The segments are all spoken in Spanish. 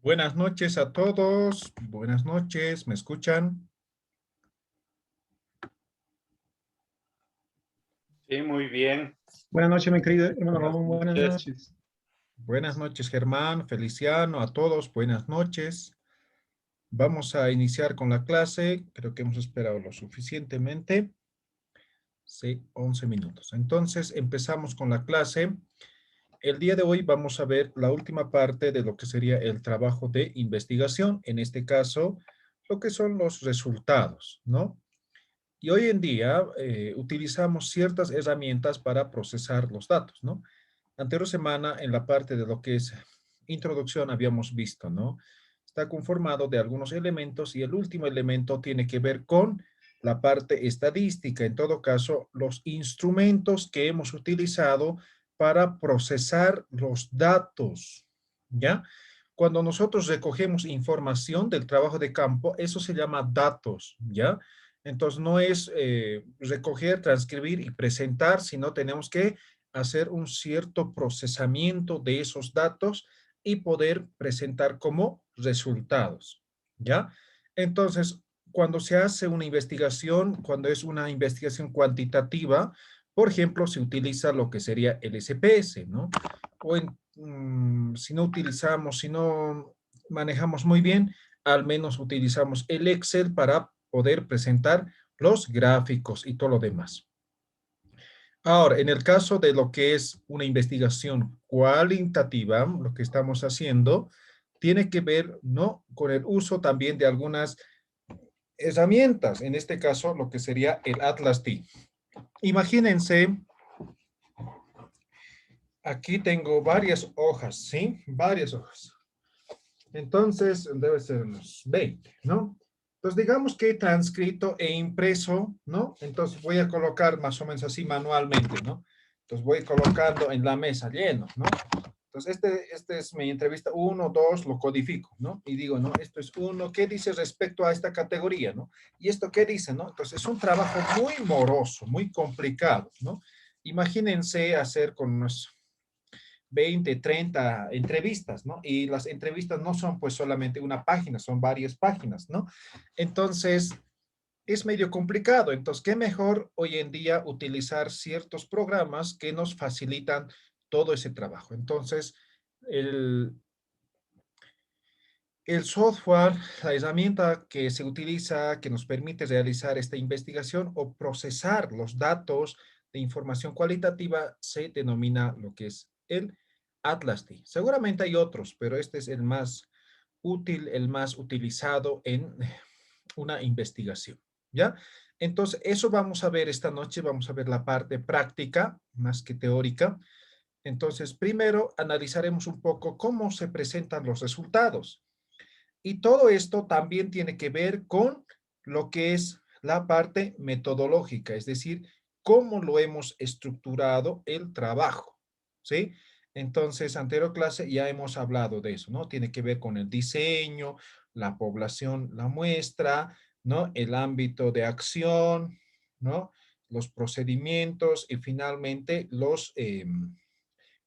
Buenas noches a todos. Buenas noches. ¿Me escuchan? Sí, muy bien. Buenas noches, mi querido hermano Buenas Ramón. Buenas noches. noches. Buenas noches, Germán, Feliciano, a todos. Buenas noches. Vamos a iniciar con la clase. Creo que hemos esperado lo suficientemente. Sí, 11 minutos. Entonces, empezamos con la clase. El día de hoy vamos a ver la última parte de lo que sería el trabajo de investigación. En este caso, lo que son los resultados, ¿no? Y hoy en día utilizamos ciertas herramientas para procesar los datos, ¿no? Anterior semana, en la parte de lo que es introducción, habíamos visto, ¿no? Está conformado de algunos elementos y el último elemento tiene que ver con la parte estadística. En todo caso, los instrumentos que hemos utilizado para procesar los datos, ¿ya? Cuando nosotros recogemos información del trabajo de campo, eso se llama datos, ¿ya? Entonces, no es recoger, transcribir y presentar, sino tenemos que hacer un cierto procesamiento de esos datos y poder presentar como resultados, ¿ya? Entonces, cuando se hace una investigación, cuando es una investigación cuantitativa, por ejemplo, se utiliza lo que sería el SPS, ¿no? O si no utilizamos, si no manejamos muy bien, al menos utilizamos el Excel para poder presentar los gráficos y todo lo demás. Ahora, en el caso de lo que es una investigación cualitativa, lo que estamos haciendo tiene que ver, ¿no?, con el uso también de algunas herramientas, en este caso lo que sería el Atlas T. Imagínense, aquí tengo varias hojas, ¿sí? Varias hojas. Entonces, debe ser unos 20, ¿no? Entonces, digamos que he transcrito e impreso, ¿no? Entonces, voy a colocar más o menos así manualmente, ¿no? Entonces, voy colocando en la mesa lleno, ¿no? Entonces, este es mi entrevista 1, 2, lo codifico, ¿no? Y digo, ¿no? Esto es 1, ¿qué dice respecto a esta categoría, ¿no? Y esto, ¿qué dice, no? Entonces, es un trabajo muy moroso, muy complicado, ¿no? Imagínense hacer con unos 20, 30 entrevistas, ¿no? Y las entrevistas no son pues solamente una página, son varias páginas, ¿no? Entonces, es medio complicado. Entonces, ¿qué mejor hoy en día utilizar ciertos programas que nos facilitan todo ese trabajo? Entonces, el, el software, la herramienta que se utiliza, que nos permite realizar esta investigación o procesar los datos de información cualitativa, se denomina lo que es el Atlas T. Seguramente hay otros, pero este es el más útil, el más utilizado en una investigación, ¿ya? Entonces, eso vamos a ver esta noche, vamos a ver la parte práctica, más que teórica. Entonces, primero analizaremos un poco cómo se presentan los resultados. Y todo esto también tiene que ver con lo que es la parte metodológica, es decir, cómo lo hemos estructurado el trabajo, ¿sí? Entonces, anterior clase ya hemos hablado de eso, ¿no? Tiene que ver con el diseño, la población, la muestra, ¿no? El ámbito de acción, ¿no? Los procedimientos y finalmente los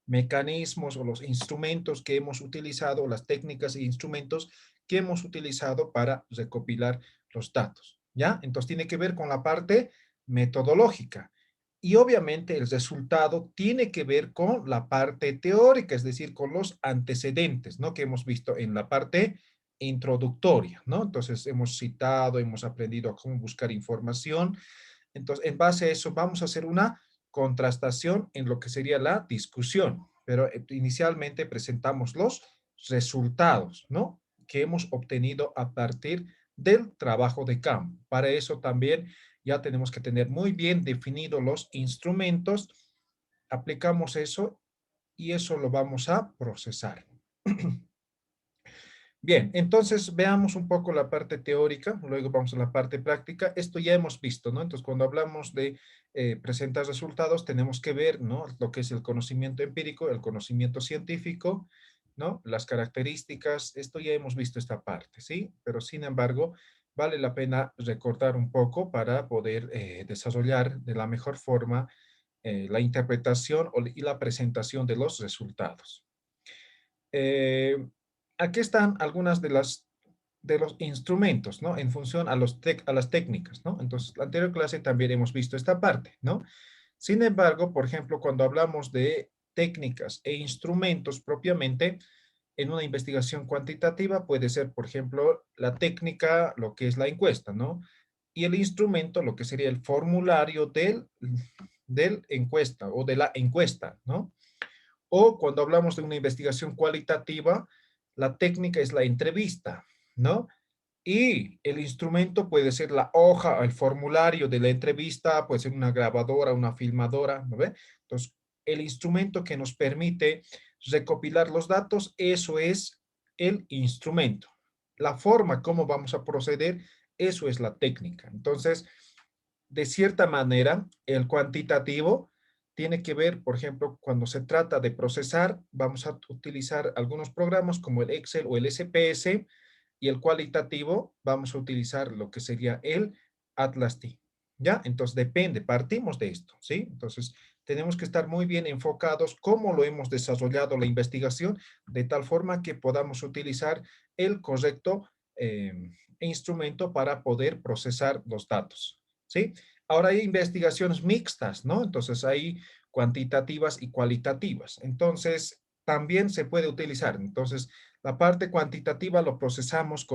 mecanismos o los instrumentos que hemos utilizado, las técnicas e instrumentos que hemos utilizado para recopilar los datos, ¿ya? Entonces tiene que ver con la parte metodológica. Y obviamente el resultado tiene que ver con la parte teórica, es decir, con los antecedentes, ¿no? Que hemos visto en la parte introductoria, ¿no? Entonces hemos citado, hemos aprendido a cómo buscar información. Entonces, en base a eso, vamos a hacer una contrastación en lo que sería la discusión, pero inicialmente presentamos los resultados, ¿no? Que hemos obtenido a partir del trabajo de campo. Para eso también ya tenemos que tener muy bien definidos los instrumentos, aplicamos eso y eso lo vamos a procesar. Bien, entonces veamos un poco la parte teórica, luego vamos a la parte práctica. Esto ya hemos visto, ¿no? Entonces, cuando hablamos de presentar resultados, tenemos que ver, ¿no?, lo que es el conocimiento empírico, el conocimiento científico, ¿no? Las características, esto ya hemos visto esta parte, ¿sí? Pero sin embargo, vale la pena recordar un poco para poder desarrollar de la mejor forma la interpretación y la presentación de los resultados. Eh, aquí están algunas de los instrumentos, ¿no? En función a, a las técnicas, ¿no? Entonces, la anterior clase también hemos visto esta parte, ¿no? Sin embargo, por ejemplo, cuando hablamos de técnicas e instrumentos propiamente, en una investigación cuantitativa puede ser, por ejemplo, la técnica, lo que es la encuesta, ¿no? Y el instrumento, lo que sería el formulario del encuesta o de la encuesta, ¿no? O cuando hablamos de una investigación cualitativa, la técnica es la entrevista, ¿no? Y el instrumento puede ser la hoja, el formulario de la entrevista, puede ser una grabadora, una filmadora, ¿no ve? Entonces, el instrumento que nos permite recopilar los datos, eso es el instrumento. La forma como vamos a proceder, eso es la técnica. Entonces, de cierta manera, el cuantitativo tiene que ver, por ejemplo, cuando se trata de procesar, vamos a utilizar algunos programas como el Excel o el SPS, y el cualitativo vamos a utilizar lo que sería el Atlas T. ¿Ya? Entonces depende, partimos de esto, ¿sí? Entonces tenemos que estar muy bien enfocados cómo lo hemos desarrollado la investigación, de tal forma que podamos utilizar el correcto instrumento para poder procesar los datos, ¿sí? Ahora hay investigaciones mixtas, ¿no? Entonces hay cuantitativas y cualitativas. Entonces, también se puede utilizar. Entonces, la parte cuantitativa lo procesamos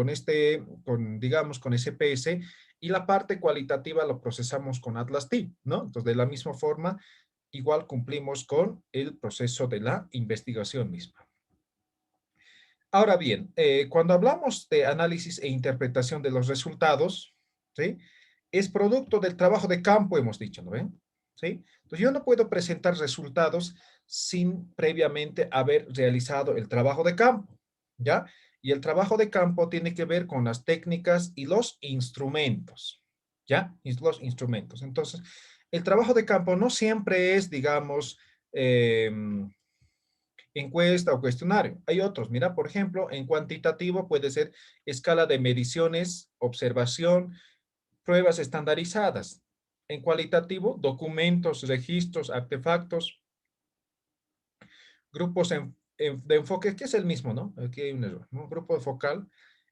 digamos, con SPS, y la parte cualitativa lo procesamos con Atlas T, ¿no? Entonces, de la misma forma, igual cumplimos con el proceso de la investigación misma. Ahora bien, cuando hablamos de análisis e interpretación de los resultados, ¿sí? Es producto del trabajo de campo, hemos dicho, ¿no ven? ¿Sí? Entonces, yo no puedo presentar resultados sin previamente haber realizado el trabajo de campo, ¿ya? Y el trabajo de campo tiene que ver con las técnicas y los instrumentos, ¿ya? Y los instrumentos. Entonces, el trabajo de campo no siempre es, digamos, encuesta o cuestionario. Hay otros, mira, por ejemplo, en cuantitativo puede ser escala de mediciones, observación, pruebas estandarizadas. En cualitativo, documentos, registros, artefactos, grupos de enfoque, que es el mismo, ¿no? Aquí hay un error, ¿no? Grupo focal,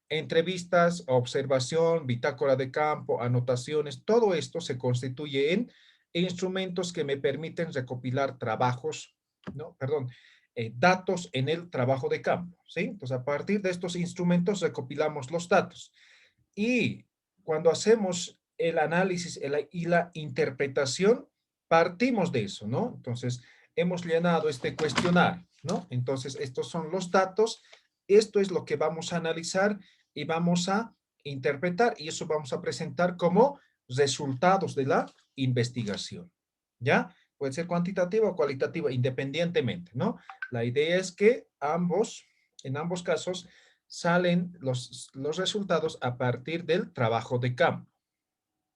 entrevistas, observación, bitácora de campo, anotaciones, todo esto se constituye en instrumentos que me permiten recopilar trabajos, no, perdón, datos en el trabajo de campo, ¿sí? Entonces, a partir de estos instrumentos recopilamos los datos. Y cuando hacemos el análisis y la interpretación, partimos de eso, ¿no? Entonces, hemos llenado este cuestionario, ¿no? Entonces, estos son los datos, esto es lo que vamos a analizar y vamos a interpretar, y eso vamos a presentar como resultados de la investigación, ¿ya? Puede ser cuantitativa o cualitativa, independientemente, ¿no? La idea es que en ambos casos, salen los resultados a partir del trabajo de campo,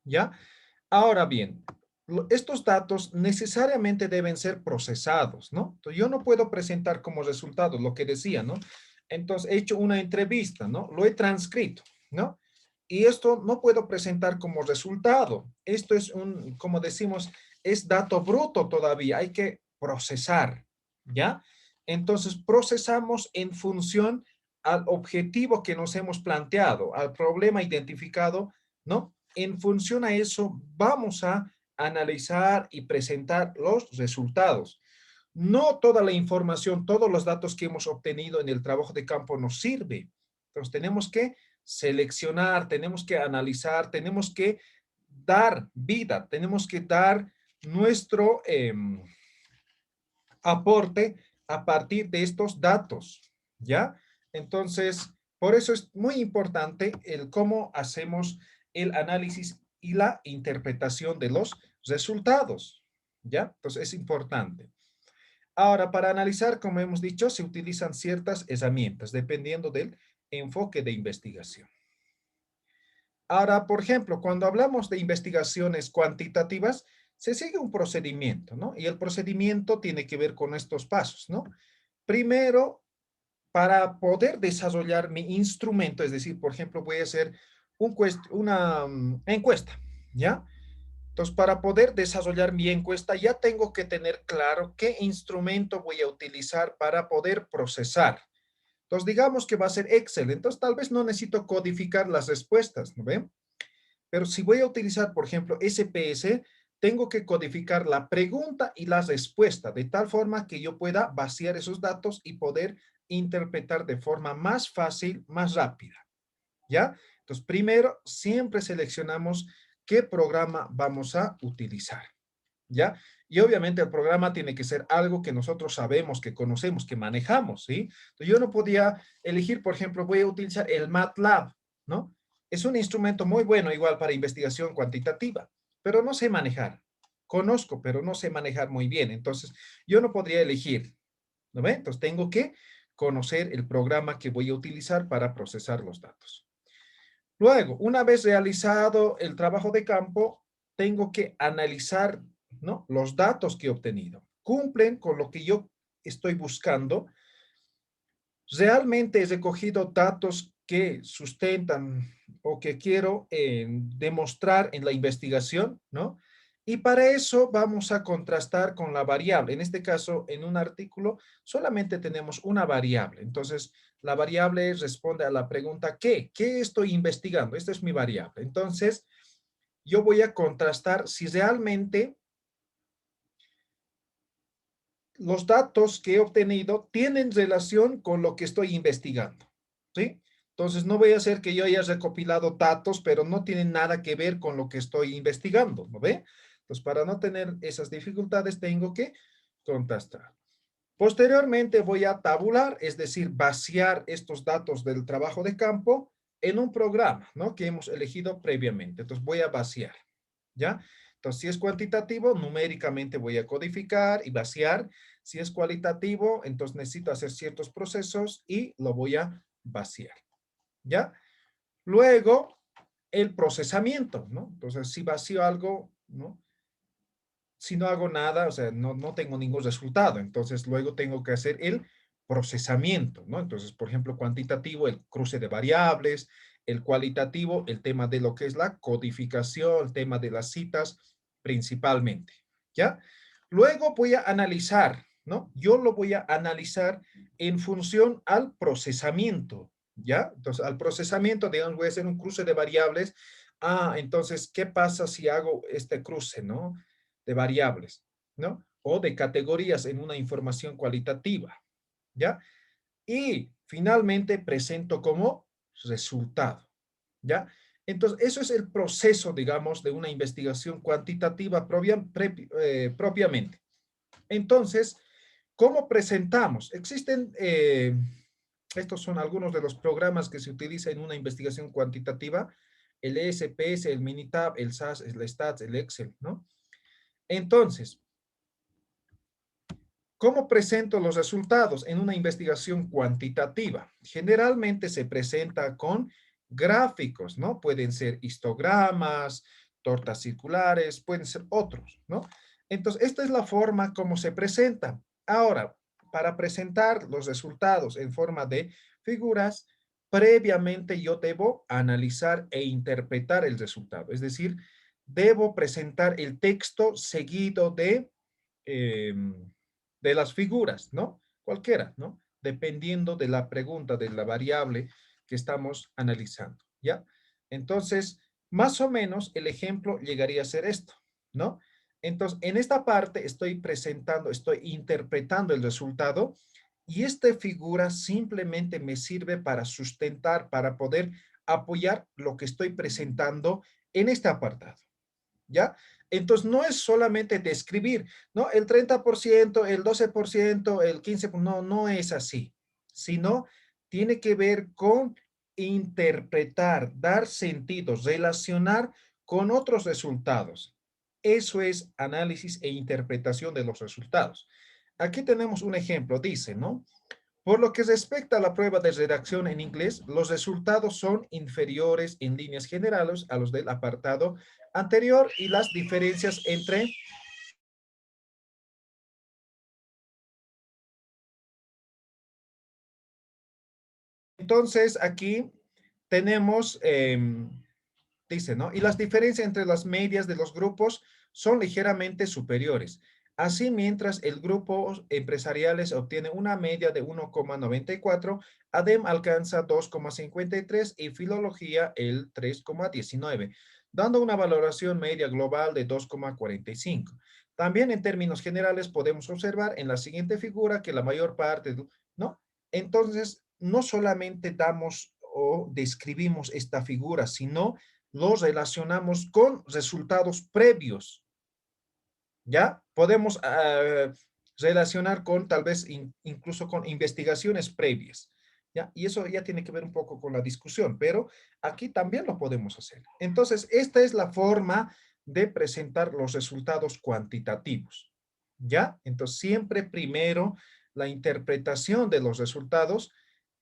¿ya? Ahora bien, estos datos necesariamente deben ser procesados, ¿no? Entonces, yo no puedo presentar como resultado lo que decía, ¿no? Entonces, he hecho una entrevista, ¿no? Lo he transcrito, ¿no? Y esto no puedo presentar como resultado. Esto es como decimos, es dato bruto todavía. Hay que procesar, ¿ya? Entonces, procesamos en función al objetivo que nos hemos planteado, al problema identificado, ¿no? En función a eso, vamos a analizar y presentar los resultados. No toda la información, todos los datos que hemos obtenido en el trabajo de campo nos sirve. Entonces, tenemos que seleccionar, tenemos que analizar, tenemos que dar vida, tenemos que dar nuestro aporte a partir de estos datos, ¿ya? Entonces, por eso es muy importante el cómo hacemos el análisis y la interpretación de los resultados, ¿ya? Entonces, es importante. Ahora, para analizar, como hemos dicho, se utilizan ciertas herramientas dependiendo del enfoque de investigación. Ahora, por ejemplo, cuando hablamos de investigaciones cuantitativas, se sigue un procedimiento, ¿no? Y el procedimiento tiene que ver con estos pasos, ¿no? Primero, para poder desarrollar mi instrumento, es decir, por ejemplo, voy a hacer una encuesta, ¿ya? Entonces, para poder desarrollar mi encuesta, ya tengo que tener claro qué instrumento voy a utilizar para poder procesar. Entonces, digamos que va a ser Excel. Entonces, tal vez no necesito codificar las respuestas, ¿no ven? Pero si voy a utilizar, por ejemplo, SPS, tengo que codificar la pregunta y la respuesta de tal forma que yo pueda vaciar esos datos y poder interpretar de forma más fácil, más rápida. ¿Ya? Entonces, primero, siempre seleccionamos qué programa vamos a utilizar. ¿Ya? Y obviamente el programa tiene que ser algo que nosotros sabemos, que conocemos, que manejamos, ¿sí? Entonces, yo no podía elegir, por ejemplo, voy a utilizar el MATLAB, ¿no? Es un instrumento muy bueno igual para investigación cuantitativa, pero no sé manejar. Conozco, pero no sé manejar muy bien. Entonces, yo no podría elegir, ¿no ve? Entonces, tengo que conocer el programa que voy a utilizar para procesar los datos. Luego, una vez realizado el trabajo de campo, tengo que analizar, ¿no?, los datos que he obtenido. ¿Cumplen con lo que yo estoy buscando? ¿Realmente he recogido datos que sustentan o que quiero demostrar en la investigación, ¿no? Y para eso vamos a contrastar con la variable. En este caso, en un artículo solamente tenemos una variable. Entonces, la variable responde a la pregunta ¿qué? ¿Qué estoy investigando? Esta es mi variable. Entonces, yo voy a contrastar si realmente los datos que he obtenido tienen relación con lo que estoy investigando, ¿sí? Entonces, no voy a hacer que yo haya recopilado datos, pero no tienen nada que ver con lo que estoy investigando, ¿no ve? Entonces, para no tener esas dificultades, tengo que contrastar. Posteriormente, voy a tabular, es decir, vaciar estos datos del trabajo de campo en un programa, ¿no?, que hemos elegido previamente. Entonces, voy a vaciar, ¿ya? Entonces, si es cuantitativo, numéricamente voy a codificar y vaciar. Si es cualitativo, entonces necesito hacer ciertos procesos y lo voy a vaciar, ¿ya? Luego, el procesamiento, ¿no? Entonces, si vacío algo, ¿no?, si no hago nada, o sea, no tengo ningún resultado. Entonces, luego tengo que hacer el procesamiento, ¿no? Entonces, por ejemplo, cuantitativo, el cruce de variables, el cualitativo, el tema de lo que es la codificación, el tema de las citas, principalmente, ¿ya? Luego voy a analizar, ¿no? Yo lo voy a analizar en función al procesamiento, ¿ya? Entonces, al procesamiento, digamos, voy a hacer un cruce de variables. Ah, entonces, ¿qué pasa si hago este cruce, ¿no?, de variables, ¿no? O de categorías en una información cualitativa, ¿ya? Y finalmente presento como resultado, ¿ya? Entonces, eso es el proceso, digamos, de una investigación cuantitativa propiamente. Entonces, ¿cómo presentamos? Existen, estos son algunos de los programas que se utilizan en una investigación cuantitativa: el ESPS, el Minitab, el SAS, el Stats, el Excel, ¿no? Entonces, ¿cómo presento los resultados en una investigación cuantitativa? Generalmente se presenta con gráficos, ¿no? Pueden ser histogramas, tortas circulares, pueden ser otros, ¿no? Entonces, esta es la forma como se presenta. Ahora, para presentar los resultados en forma de figuras, previamente yo debo analizar e interpretar el resultado. Es decir, debo presentar el texto seguido eh, de las figuras, ¿no? Cualquiera, ¿no? Dependiendo de la pregunta, de la variable que estamos analizando, ¿ya? Entonces, más o menos el ejemplo llegaría a ser esto, ¿no? Entonces, en esta parte estoy presentando, estoy interpretando el resultado y esta figura simplemente me sirve para sustentar, para poder apoyar lo que estoy presentando en este apartado, ¿ya? Entonces, no es solamente describir, ¿no? El 30%, el 12%, el 15%, no es así, sino tiene que ver con interpretar, dar sentidos, relacionar con otros resultados. Eso es análisis e interpretación de los resultados. Aquí tenemos un ejemplo, dice, ¿no? Por lo que respecta a la prueba de redacción en inglés, los resultados son inferiores en líneas generales a los del apartado anterior y las diferencias entre... Entonces, aquí tenemos, dice, ¿no? Y las diferencias entre las medias de los grupos son ligeramente superiores. Así, mientras el grupo empresariales obtiene una media de 1,94, ADEM alcanza 2,53 y Filología el 3,19, dando una valoración media global de 2,45. También en términos generales podemos observar en la siguiente figura que la mayor parte, ¿no? Entonces, no solamente damos o describimos esta figura, sino los relacionamos con resultados previos. ¿Ya? Podemos relacionar con tal vez incluso con investigaciones previas, ¿ya? Y eso ya tiene que ver un poco con la discusión, pero aquí también lo podemos hacer. Entonces, esta es la forma de presentar los resultados cuantitativos, ¿ya? Entonces, siempre primero la interpretación de los resultados,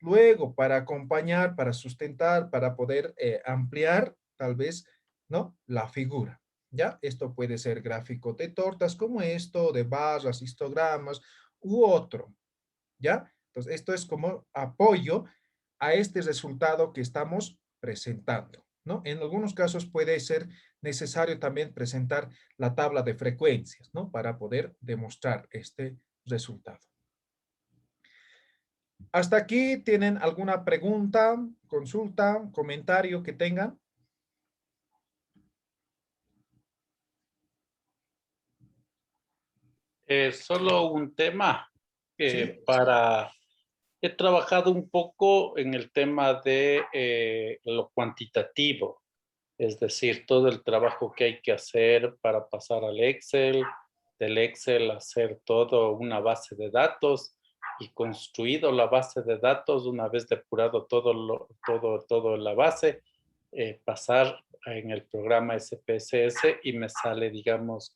luego para acompañar, para sustentar, para poder ampliar tal vez, ¿no? La figura. ¿Ya? Esto puede ser gráfico de tortas como esto, de barras, histogramas u otro, ¿ya? Entonces, esto es como apoyo a este resultado que estamos presentando, ¿no? En algunos casos puede ser necesario también presentar la tabla de frecuencias, ¿no? Para poder demostrar este resultado. ¿Hasta aquí tienen alguna pregunta, consulta, comentario que tengan? Solo un tema Sí, para... He trabajado un poco en el tema de lo cuantitativo, es decir, todo el trabajo que hay que hacer para pasar al Excel, del Excel hacer todo una base de datos y construido la base de datos, una vez depurado todo la base, pasar en el programa SPSS y me sale, digamos,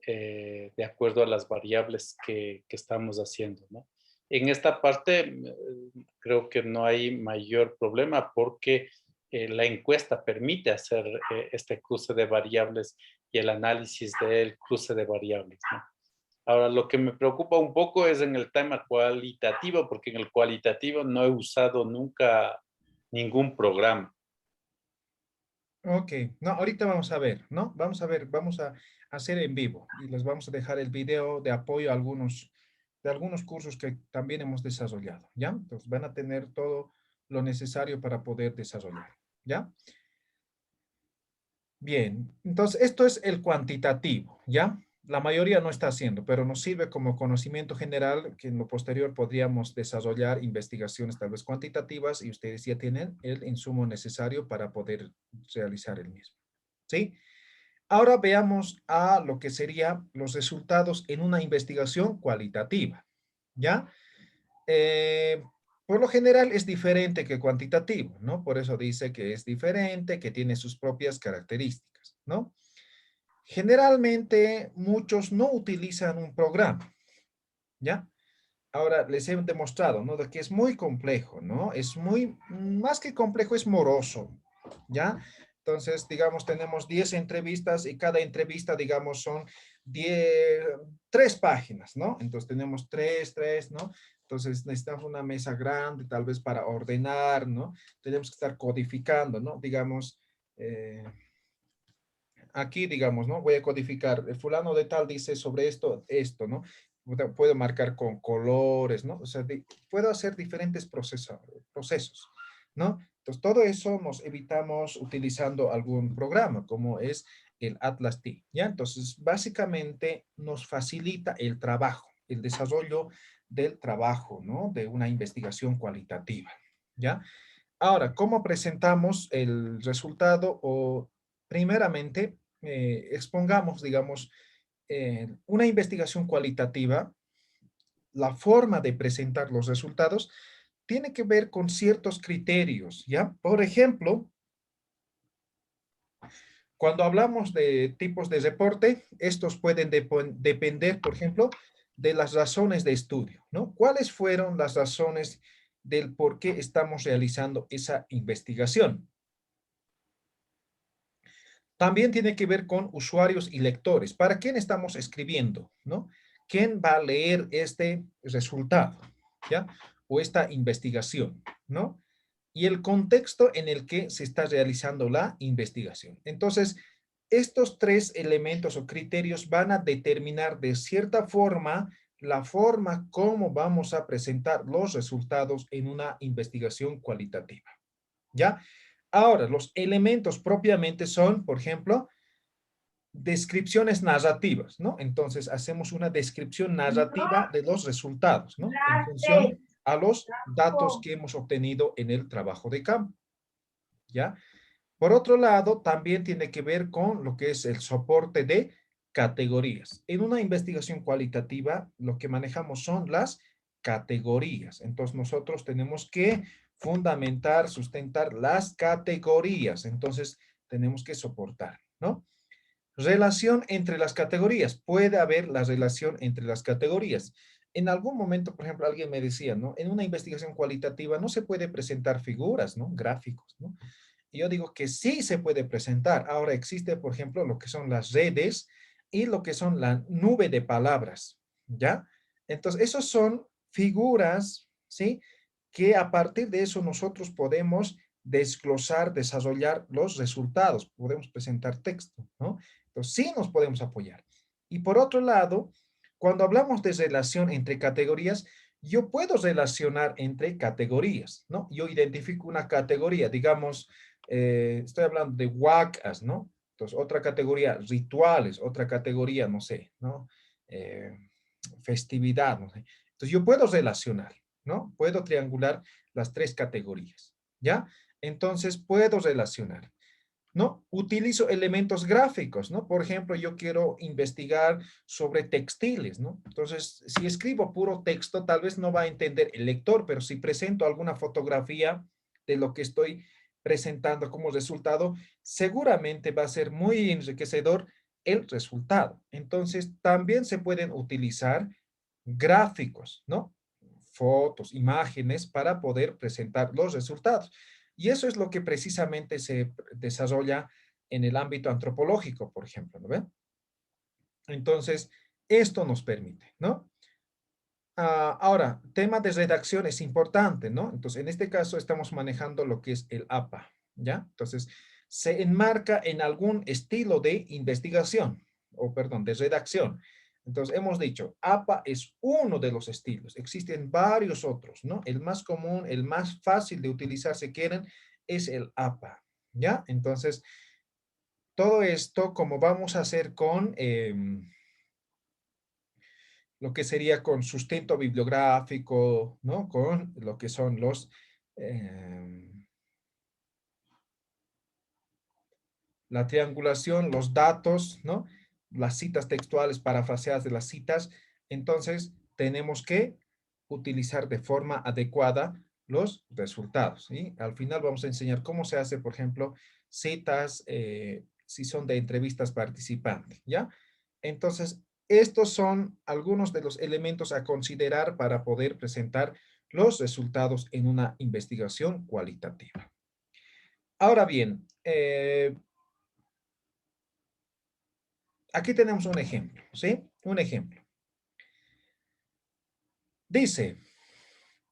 de acuerdo a las variables que estamos haciendo, ¿no? En esta parte creo que no hay mayor problema porque la encuesta permite hacer este cruce de variables y el análisis del cruce de variables, ¿no? Ahora, lo que me preocupa un poco es en el tema cualitativo, porque en el cualitativo no he usado nunca ningún programa. ok, no, ahorita vamos a ver, ¿no? Vamos a ver, vamos a hacer en vivo y les vamos a dejar el video de apoyo a de algunos cursos que también hemos desarrollado, ¿ya? Entonces van a tener todo lo necesario para poder desarrollar, ¿ya? Bien, entonces esto es el cuantitativo, ¿ya? La mayoría no está haciendo, pero nos sirve como conocimiento general que en lo posterior podríamos desarrollar investigaciones tal vez cuantitativas y ustedes ya tienen el insumo necesario para poder realizar el mismo, ¿sí? Ahora veamos a lo que serían los resultados en una investigación cualitativa, ¿ya? Eh, por lo general es diferente que cuantitativo, ¿no? Por eso dice que es diferente, que tiene sus propias características, ¿no? Generalmente muchos no utilizan un programa, ¿ya? Ahora les he demostrado, ¿no? De que es muy complejo, ¿no? Es muy, más que complejo, es moroso, ¿ya? Entonces, digamos, tenemos 10 entrevistas y cada entrevista, digamos, son 10, 3 páginas, ¿no? Entonces tenemos tres, ¿no? Entonces necesitamos una mesa grande, tal vez para ordenar, ¿no? Tenemos que estar codificando, ¿no? Digamos, aquí, digamos, ¿no? Voy a codificar, el fulano de tal dice sobre esto, ¿no? Puedo marcar con colores, ¿no? O sea, puedo hacer diferentes procesos, ¿no? Entonces, todo eso nos evitamos utilizando algún programa, como es el Atlas T, ¿ya? Entonces, básicamente nos facilita el trabajo, el desarrollo del trabajo, ¿no? De una investigación cualitativa, ¿ya? Ahora, ¿cómo presentamos el resultado? O primeramente, expongamos, digamos, una investigación cualitativa, la forma de presentar los resultados tiene que ver con ciertos criterios, ¿ya? Por ejemplo, cuando hablamos de tipos de reporte, estos pueden depender, por ejemplo, de las razones de estudio, ¿no? ¿Cuáles fueron las razones del por qué estamos realizando esa investigación? También tiene que ver con usuarios y lectores. ¿Para quién estamos escribiendo? ¿No? ¿Quién va a leer este resultado? ¿Ya? O esta investigación, ¿no? Y el contexto en el que se está realizando la investigación. Entonces, estos tres elementos o criterios van a determinar de cierta forma la forma como vamos a presentar los resultados en una investigación cualitativa, ¿ya? Ahora, los elementos propiamente son, por ejemplo, descripciones narrativas, ¿no? Entonces, hacemos una descripción narrativa de los resultados, ¿no? En función a los datos que hemos obtenido en el trabajo de campo, ¿ya? Por otro lado, también tiene que ver con lo que es el soporte de categorías. En una investigación cualitativa, lo que manejamos son las categorías. Entonces, nosotros tenemos que fundamentar, sustentar las categorías. Entonces, tenemos que soportar, ¿no? Relación entre las categorías. Puede haber la relación entre las categorías. En algún momento, por ejemplo, alguien me decía, ¿no? En una investigación cualitativa no se puede presentar figuras, ¿no? Gráficos, ¿no? Y yo digo que sí se puede presentar. Ahora existe, por ejemplo, lo que son las redes y lo que son la nube de palabras, ¿ya? Entonces, esos son figuras, ¿sí? Que a partir de eso nosotros podemos desglosar, desarrollar los resultados, podemos presentar texto, ¿no? Entonces, sí nos podemos apoyar. Y por otro lado, cuando hablamos de relación entre categorías, yo puedo relacionar entre categorías, ¿no? Yo identifico una categoría, digamos, estoy hablando de huacas, ¿no? Entonces, otra categoría, rituales, otra categoría, no sé, ¿no? Eh, festividad, no sé. Entonces, yo puedo relacionar, ¿no? Puedo triangular las tres categorías, ¿ya? Entonces, puedo relacionar. ¿No? Utilizo elementos gráficos, ¿no? Por ejemplo, yo quiero investigar sobre textiles, ¿no? Entonces, si escribo puro texto, tal vez no va a entender el lector, pero si presento alguna fotografía de lo que estoy presentando como resultado, seguramente va a ser muy enriquecedor el resultado. Entonces, también se pueden utilizar gráficos, ¿no? Fotos, imágenes para poder presentar los resultados. Y eso es lo que precisamente se desarrolla en el ámbito antropológico, por ejemplo, ¿no ven? Entonces, esto nos permite, ¿no? Ahora, tema de redacción es importante, ¿no? Entonces, en este caso estamos manejando lo que es el APA, ¿ya? Entonces, se enmarca en algún estilo de investigación, o perdón, de redacción. Entonces, hemos dicho, APA es uno de los estilos, existen varios otros, ¿no? El más común, el más fácil de utilizar, si quieren, es el APA, ¿ya? Entonces, todo esto, como vamos a hacer con lo que sería con sustento bibliográfico, ¿no? Con lo que son eh, la triangulación, los datos, ¿no? Las citas textuales parafraseadas de las citas. Entonces, tenemos que utilizar de forma adecuada los resultados, ¿sí? Al final vamos a enseñar cómo se hace, por ejemplo, citas, si son de entrevistas participantes, ¿ya? Entonces, estos son algunos de los elementos a considerar para poder presentar los resultados en una investigación cualitativa. Ahora bien, aquí tenemos un ejemplo, ¿sí? Un ejemplo. Dice,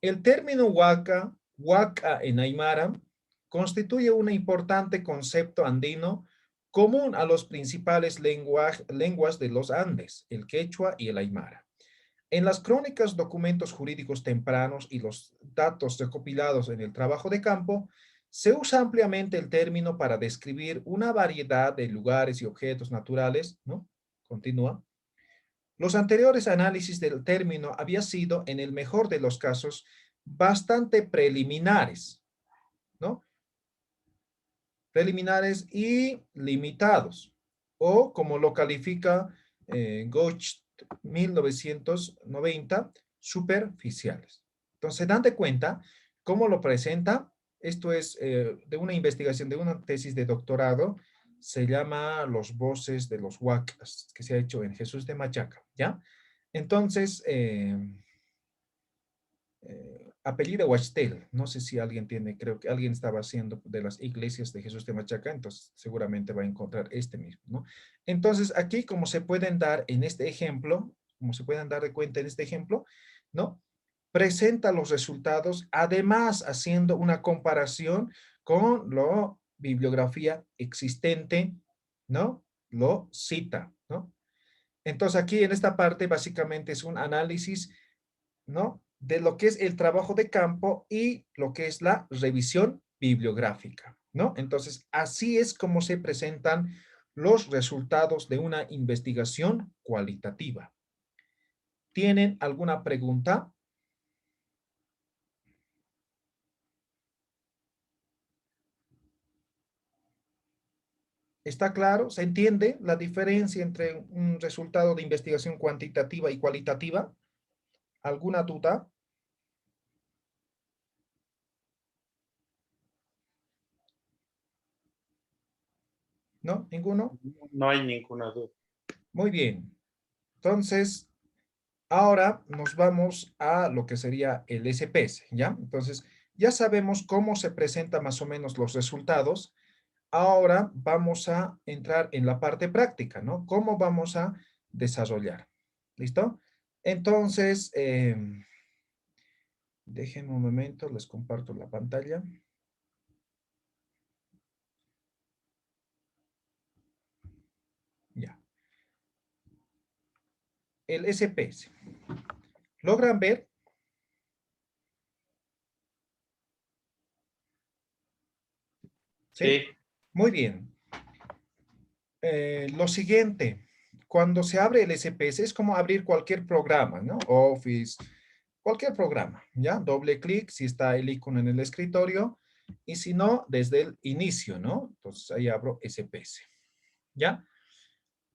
el término huaca en Aymara, constituye un importante concepto andino común a los principales lenguas de los Andes, el quechua y el aymara. En las crónicas, documentos jurídicos tempranos y los datos recopilados en el trabajo de campo, se usa ampliamente el término para describir una variedad de lugares y objetos naturales, ¿no? Continúa. Los anteriores análisis del término había sido, en el mejor de los casos, bastante preliminares, ¿no? Preliminares y limitados, o como lo califica Gotch 1990, superficiales. Entonces, dan de cuenta cómo lo presenta. Esto es de una investigación, de una tesis de doctorado, se llama Los voces de los huacas, que se ha hecho en Jesús de Machaca, ¿ya? Entonces, apellido Huachtel, no sé si alguien tiene, creo que alguien estaba haciendo de las iglesias de Jesús de Machaca, entonces seguramente va a encontrar este mismo, ¿no? Entonces, aquí como se pueden dar en este ejemplo, como se pueden dar de cuenta en este ejemplo, ¿no? Presenta los resultados, además haciendo una comparación con la bibliografía existente, ¿no? lo cita, ¿no? Entonces aquí en esta parte básicamente es un análisis, ¿no? De lo que es el trabajo de campo y lo que es la revisión bibliográfica, ¿no? Entonces así es como se presentan los resultados de una investigación cualitativa. ¿Tienen alguna pregunta? ¿Está claro? ¿Se entiende la diferencia entre un resultado de investigación cuantitativa y cualitativa? ¿Alguna duda? ¿No? ¿Ninguno? No hay ninguna duda. Muy bien. Entonces, ahora nos vamos a lo que sería el SPS, ¿ya? Entonces, ya sabemos cómo se presentan más o menos los resultados. Ahora vamos a entrar en la parte práctica, ¿no? ¿Cómo vamos a desarrollar? ¿Listo? Entonces, déjenme un momento, les comparto la pantalla. Ya. El SPS. ¿Logran ver? ¿Sí? Sí, Muy bien. Lo siguiente, cuando se abre el SPS es como abrir cualquier programa, ¿no? Office, cualquier programa, ¿ya? Doble clic si está el icono en el escritorio y si no, desde el inicio, ¿no? Entonces ahí abro SPS, ¿ya?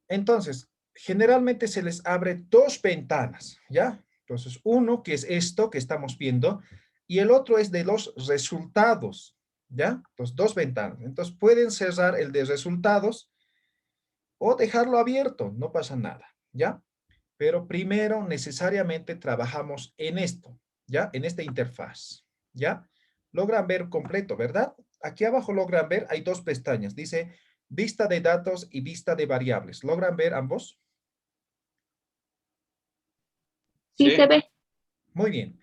Entonces, generalmente se les abre dos ventanas, ¿ya? Entonces, uno que es esto que estamos viendo y el otro es de los resultados, ¿ya? Entonces, dos ventanas. Entonces, pueden cerrar el de resultados o dejarlo abierto, no pasa nada, ¿ya? Pero primero necesariamente trabajamos en esto, ¿ya? En esta interfaz, ¿ya? Logran ver completo, ¿verdad? Aquí abajo logran ver, hay dos pestañas, dice vista de datos y vista de variables. ¿Logran ver ambos? Sí se sí, ve. Muy bien.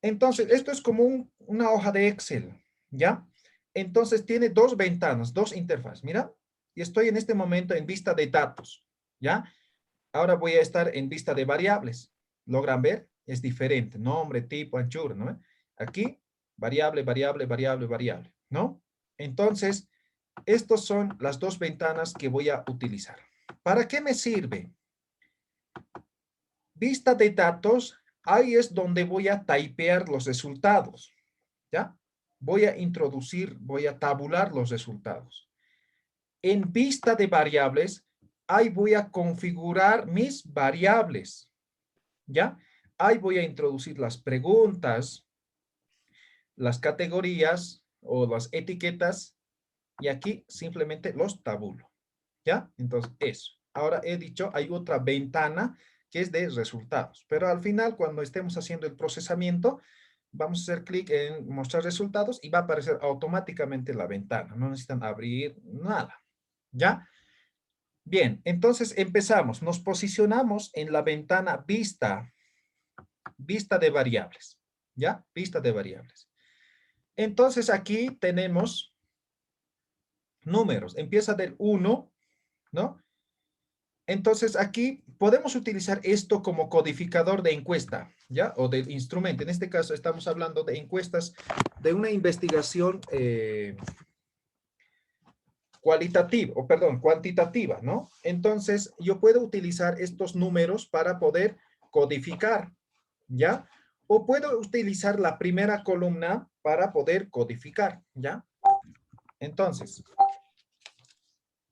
Entonces, esto es como una hoja de Excel, ¿ya? Entonces, tiene dos ventanas, dos interfaces, mira. Y estoy en este momento en vista de datos, ¿ya? Ahora voy a estar en vista de variables. ¿Logran ver? Es diferente. Nombre, tipo, anchura, ¿no? Aquí, variable, variable, variable, variable, ¿no? Entonces, estas son las dos ventanas que voy a utilizar. ¿Para qué me sirve? Vista de datos, ahí es donde voy a typear los resultados, ¿ya? Voy a introducir, voy a tabular los resultados. En vista de variables, ahí voy a configurar mis variables, ¿ya? Ahí voy a introducir las preguntas, las categorías o las etiquetas y aquí simplemente los tabulo, ¿ya? Entonces, eso. Ahora he dicho, hay otra ventana que es de resultados, pero al final cuando estemos haciendo el procesamiento, vamos a hacer clic en mostrar resultados y va a aparecer automáticamente la ventana. No necesitan abrir nada, ¿ya? Bien, entonces empezamos. Nos posicionamos en la ventana vista de variables, ¿ya? Vista de variables. Entonces aquí tenemos números. Empieza del 1, ¿no? Entonces aquí podemos utilizar esto como codificador de encuesta, ¿ya? O del instrumento. En este caso estamos hablando de encuestas de una investigación cualitativa, o perdón, cuantitativa, ¿no? Entonces yo puedo utilizar estos números para poder codificar, ¿ya? O puedo utilizar la primera columna para poder codificar, ¿ya? Entonces,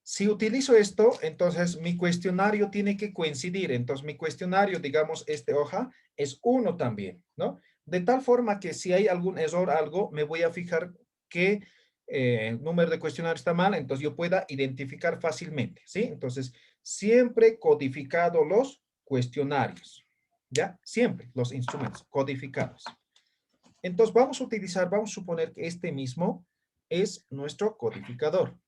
si utilizo esto, entonces mi cuestionario tiene que coincidir. Entonces mi cuestionario, digamos, esta hoja es 1 también, ¿no? De tal forma que si hay algún error, algo, me voy a fijar que el número de cuestionario está mal, entonces yo pueda identificar fácilmente, ¿sí? Entonces, siempre codificado los cuestionarios, ¿ya? Siempre los instrumentos codificados. Entonces, vamos a utilizar, vamos a suponer que este mismo es nuestro codificador,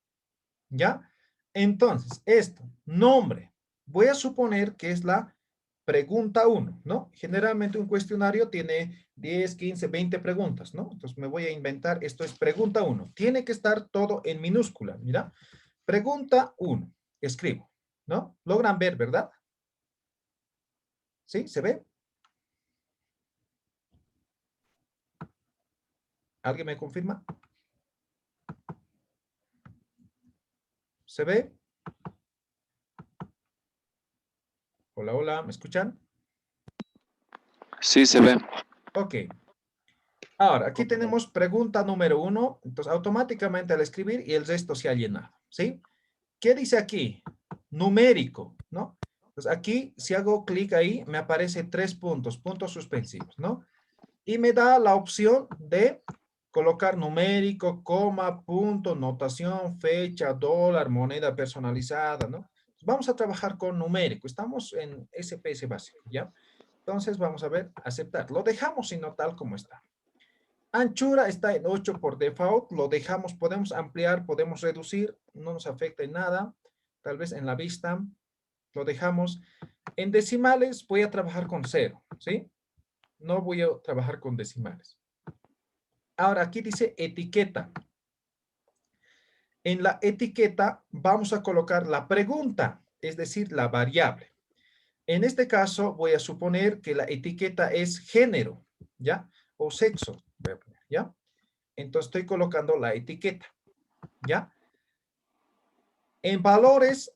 ¿ya? Entonces, esto, nombre. Voy a suponer que es la pregunta 1, ¿no? Generalmente un cuestionario tiene 10, 15, 20 preguntas, ¿no? Entonces me voy a inventar, esto es pregunta 1. Tiene que estar todo en minúscula, mira. Pregunta 1. escribo, ¿no? Logran ver, ¿verdad? ¿Sí? ¿Se ve? ¿Alguien me confirma? ¿Se ve? Hola, hola, ¿me escuchan? Sí, se ve. Ok. Ahora, aquí tenemos pregunta número 1. Entonces, automáticamente al escribir y el resto se ha llenado, ¿sí? ¿Qué dice aquí? Numérico, ¿no? Entonces, aquí, si hago clic ahí, me aparece 3 puntos, puntos suspensivos, ¿no? Y me da la opción de colocar numérico, coma, punto, notación, fecha, dólar, moneda personalizada, ¿no? Vamos a trabajar con numérico. Estamos en SPS básico, ¿ya? Entonces, vamos a ver, aceptar. Lo dejamos sino tal como está. Anchura está en 8 por default, lo dejamos, podemos ampliar, podemos reducir, no nos afecta en nada, tal vez en la vista, lo dejamos. En decimales voy a trabajar con 0, ¿sí? No voy a trabajar con decimales. Ahora aquí dice etiqueta. En la etiqueta vamos a colocar la pregunta, es decir, la variable. En este caso voy a suponer que la etiqueta es género, ¿ya? O sexo, voy a poner, ¿ya? Entonces estoy colocando la etiqueta, ¿ya? En valores,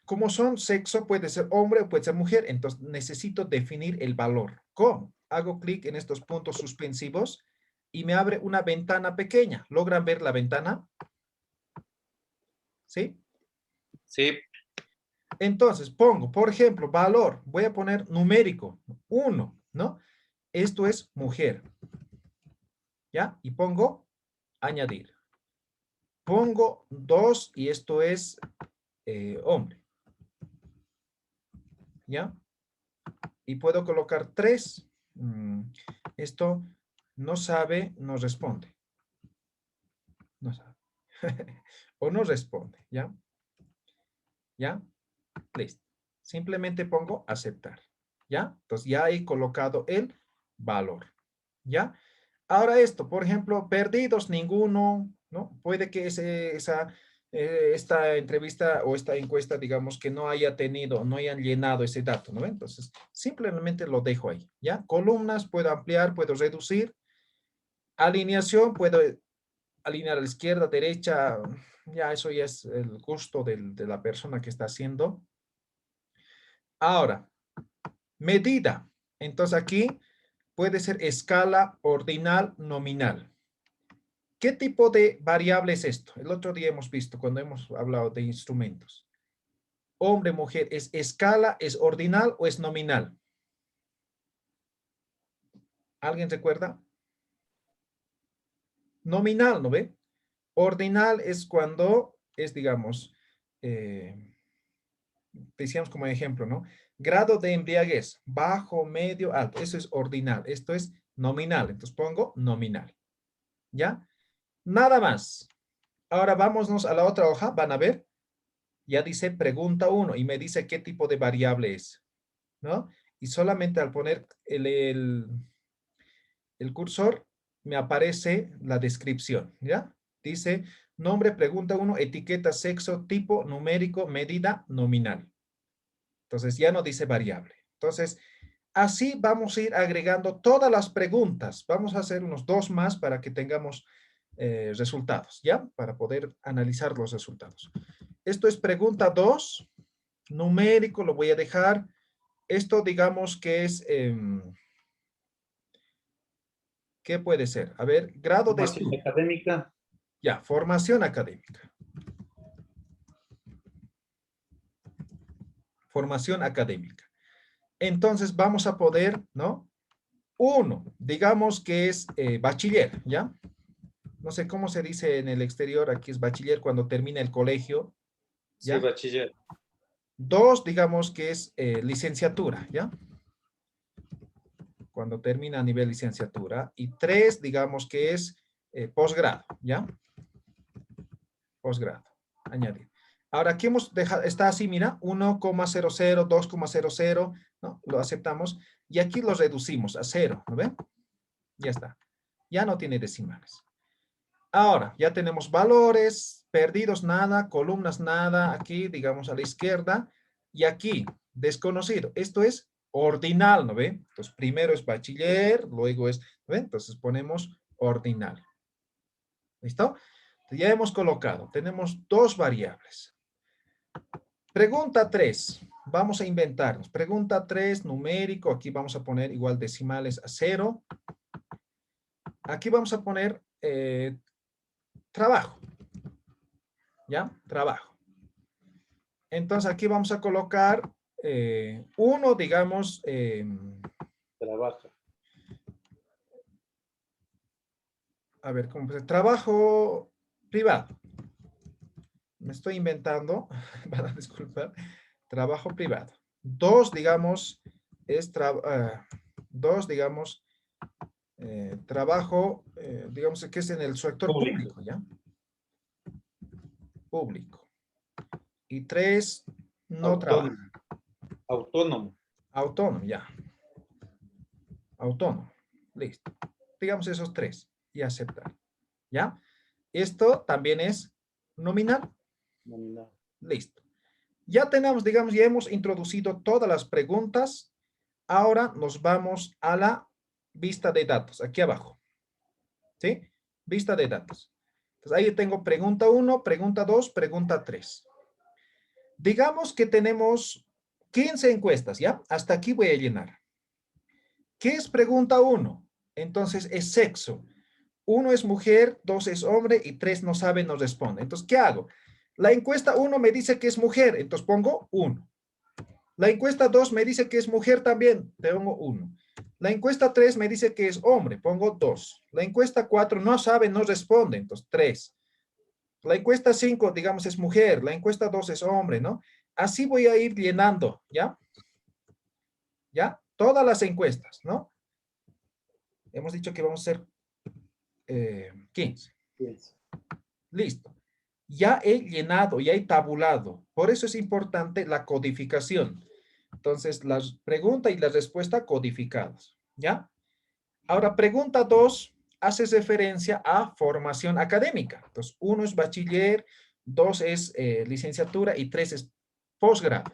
como son sexo, puede ser hombre o puede ser mujer, entonces necesito definir el valor. ¿Cómo? Hago clic en estos puntos suspensivos y me abre una ventana pequeña. ¿Logran ver la ventana? ¿Sí? Sí, Entonces pongo, por ejemplo, valor. Voy a poner numérico, 1, ¿no? Esto es mujer. ¿Ya? Y pongo añadir. Pongo 2 y esto es hombre. ¿Ya? Y puedo colocar 3. Esto no sabe, no responde. No sabe. O no responde, ¿ya? ¿Ya? Listo. Simplemente pongo aceptar, ¿ya? Entonces ya he colocado el valor, ¿ya? Ahora esto, por ejemplo, perdidos, ninguno, ¿no? Puede que esta entrevista o esta encuesta, digamos, que no haya tenido, no hayan llenado ese dato, ¿no? Entonces, simplemente lo dejo ahí, ¿ya? Columnas, puedo ampliar, puedo reducir. Alineación, puedo alinear a la izquierda, derecha, ya eso ya es el gusto de la persona que está haciendo. Ahora, medida. Entonces aquí puede ser escala, ordinal, nominal. ¿Qué tipo de variable es esto? El otro día hemos visto cuando hemos hablado de instrumentos. Hombre, mujer, ¿es escala, es ordinal o es nominal? ¿Alguien recuerda? Nominal, ¿no ve? Ordinal es cuando es, digamos, decíamos como ejemplo, ¿no? Grado de embriaguez, bajo, medio, alto. Eso es ordinal. Esto es nominal. Entonces pongo nominal. ¿Ya? Nada más. Ahora vámonos a la otra hoja. Van a ver. Ya dice pregunta 1 y me dice qué tipo de variable es, ¿no? Y solamente al poner el cursor me aparece la descripción, ¿ya? Dice nombre, pregunta 1, etiqueta, sexo, tipo, numérico, medida, nominal. Entonces ya no dice variable. Entonces, así vamos a ir agregando todas las preguntas. Vamos a hacer unos 2 más para que tengamos resultados, ¿ya? Para poder analizar los resultados. Esto es pregunta 2. Numérico lo voy a dejar. Esto digamos que es, ¿qué puede ser? A ver, grado de formación estudio. académica. Ya, formación académica. Formación académica. Entonces vamos a poder, ¿no? 1, digamos que es bachiller, ¿ya? No sé cómo se dice en el exterior, aquí es bachiller cuando termina el colegio, Sí, ¿ya? bachiller. 2, digamos que es licenciatura, ¿ya? Cuando termina a nivel licenciatura. Y 3, digamos que es posgrado, ¿ya? Posgrado, añadir. Ahora aquí hemos dejado, está así, mira, 1,00, 2,00, ¿no? Lo aceptamos. Y aquí lo reducimos a 0, ¿no ven? Ya está. Ya no tiene decimales. Ahora, ya tenemos valores, perdidos nada, columnas nada, aquí, digamos, a la izquierda, y aquí, desconocido. Esto es ordinal, ¿no ve? Entonces, primero es bachiller, luego es, ¿no ve? Entonces, ponemos ordinal. ¿Listo? Ya hemos colocado, tenemos dos variables. Pregunta 3. Vamos a inventarnos. Pregunta 3, numérico. Aquí vamos a poner igual decimales a 0. Aquí vamos a poner trabajo. ¿Ya? Trabajo. Entonces aquí vamos a colocar 1, digamos, Trabaja. a ver, ¿cómo se trabajo privado? Me estoy inventando, van a disculpar, trabajo privado. 2, digamos, es 2, digamos, trabajo, digamos que es en el sector público, ¿ya? Público. Y 3, no trabaja. Autónomo. Autónomo. Autónomo, ya. Autónomo. Listo. Digamos esos 3 y aceptar. ¿Ya? Esto también es nominal. Nominal. Listo. Ya tenemos, digamos, ya hemos introducido todas las preguntas. Ahora nos vamos a la vista de datos, aquí abajo. ¿Sí? Vista de datos. Entonces ahí tengo pregunta 1, pregunta 2, pregunta 3. Digamos que tenemos 15 encuestas, ¿ya? Hasta aquí voy a llenar. ¿Qué es pregunta 1? Entonces es sexo. 1 es mujer, 2 es hombre y 3 no sabe, no responde. Entonces, ¿qué hago? La encuesta 1 me dice que es mujer, entonces pongo 1. La encuesta 2 me dice que es mujer también, pongo 1. La encuesta 3 me dice que es hombre, pongo 2. La encuesta 4 no sabe, no responde, entonces 3. La encuesta 5, digamos, es mujer. La encuesta 2 es hombre, ¿no? Así voy a ir llenando, ¿ya? ¿Ya? Todas las encuestas, ¿no? Hemos dicho que vamos a hacer 15. Yes. Listo. Ya he llenado, ya he tabulado. Por eso es importante la codificación. Entonces, la pregunta y la respuesta codificadas, ¿ya? Ahora, pregunta 2, haces referencia a formación académica. Entonces, 1 es bachiller, 2 es licenciatura y 3 es posgrado.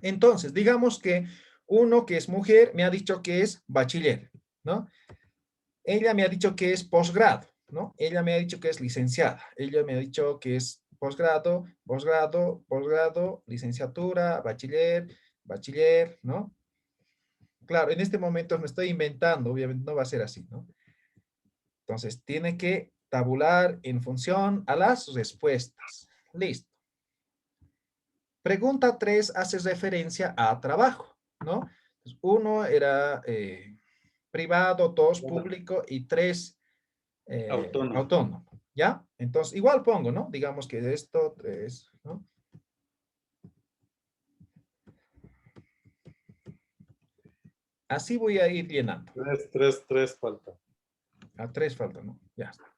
Entonces, digamos que 1 que es mujer me ha dicho que es bachiller, ¿no? Ella me ha dicho que es posgrado, ¿no? Ella me ha dicho que es licenciada. Ella me ha dicho que es posgrado, posgrado, posgrado, licenciatura, bachiller, bachiller, ¿no? Claro, en este momento me estoy inventando, obviamente no va a ser así, ¿no? Entonces, tiene que tabular en función a las respuestas. Listo. Pregunta 3 hace referencia a trabajo, ¿no? 1 era privado, 2 público y 3 Autónomo. autónomo, ¿ya? Entonces, igual pongo, ¿no? Digamos que esto 3, ¿no? Así voy a ir llenando. 3 falta. A 3 falta, ¿no? Ya está.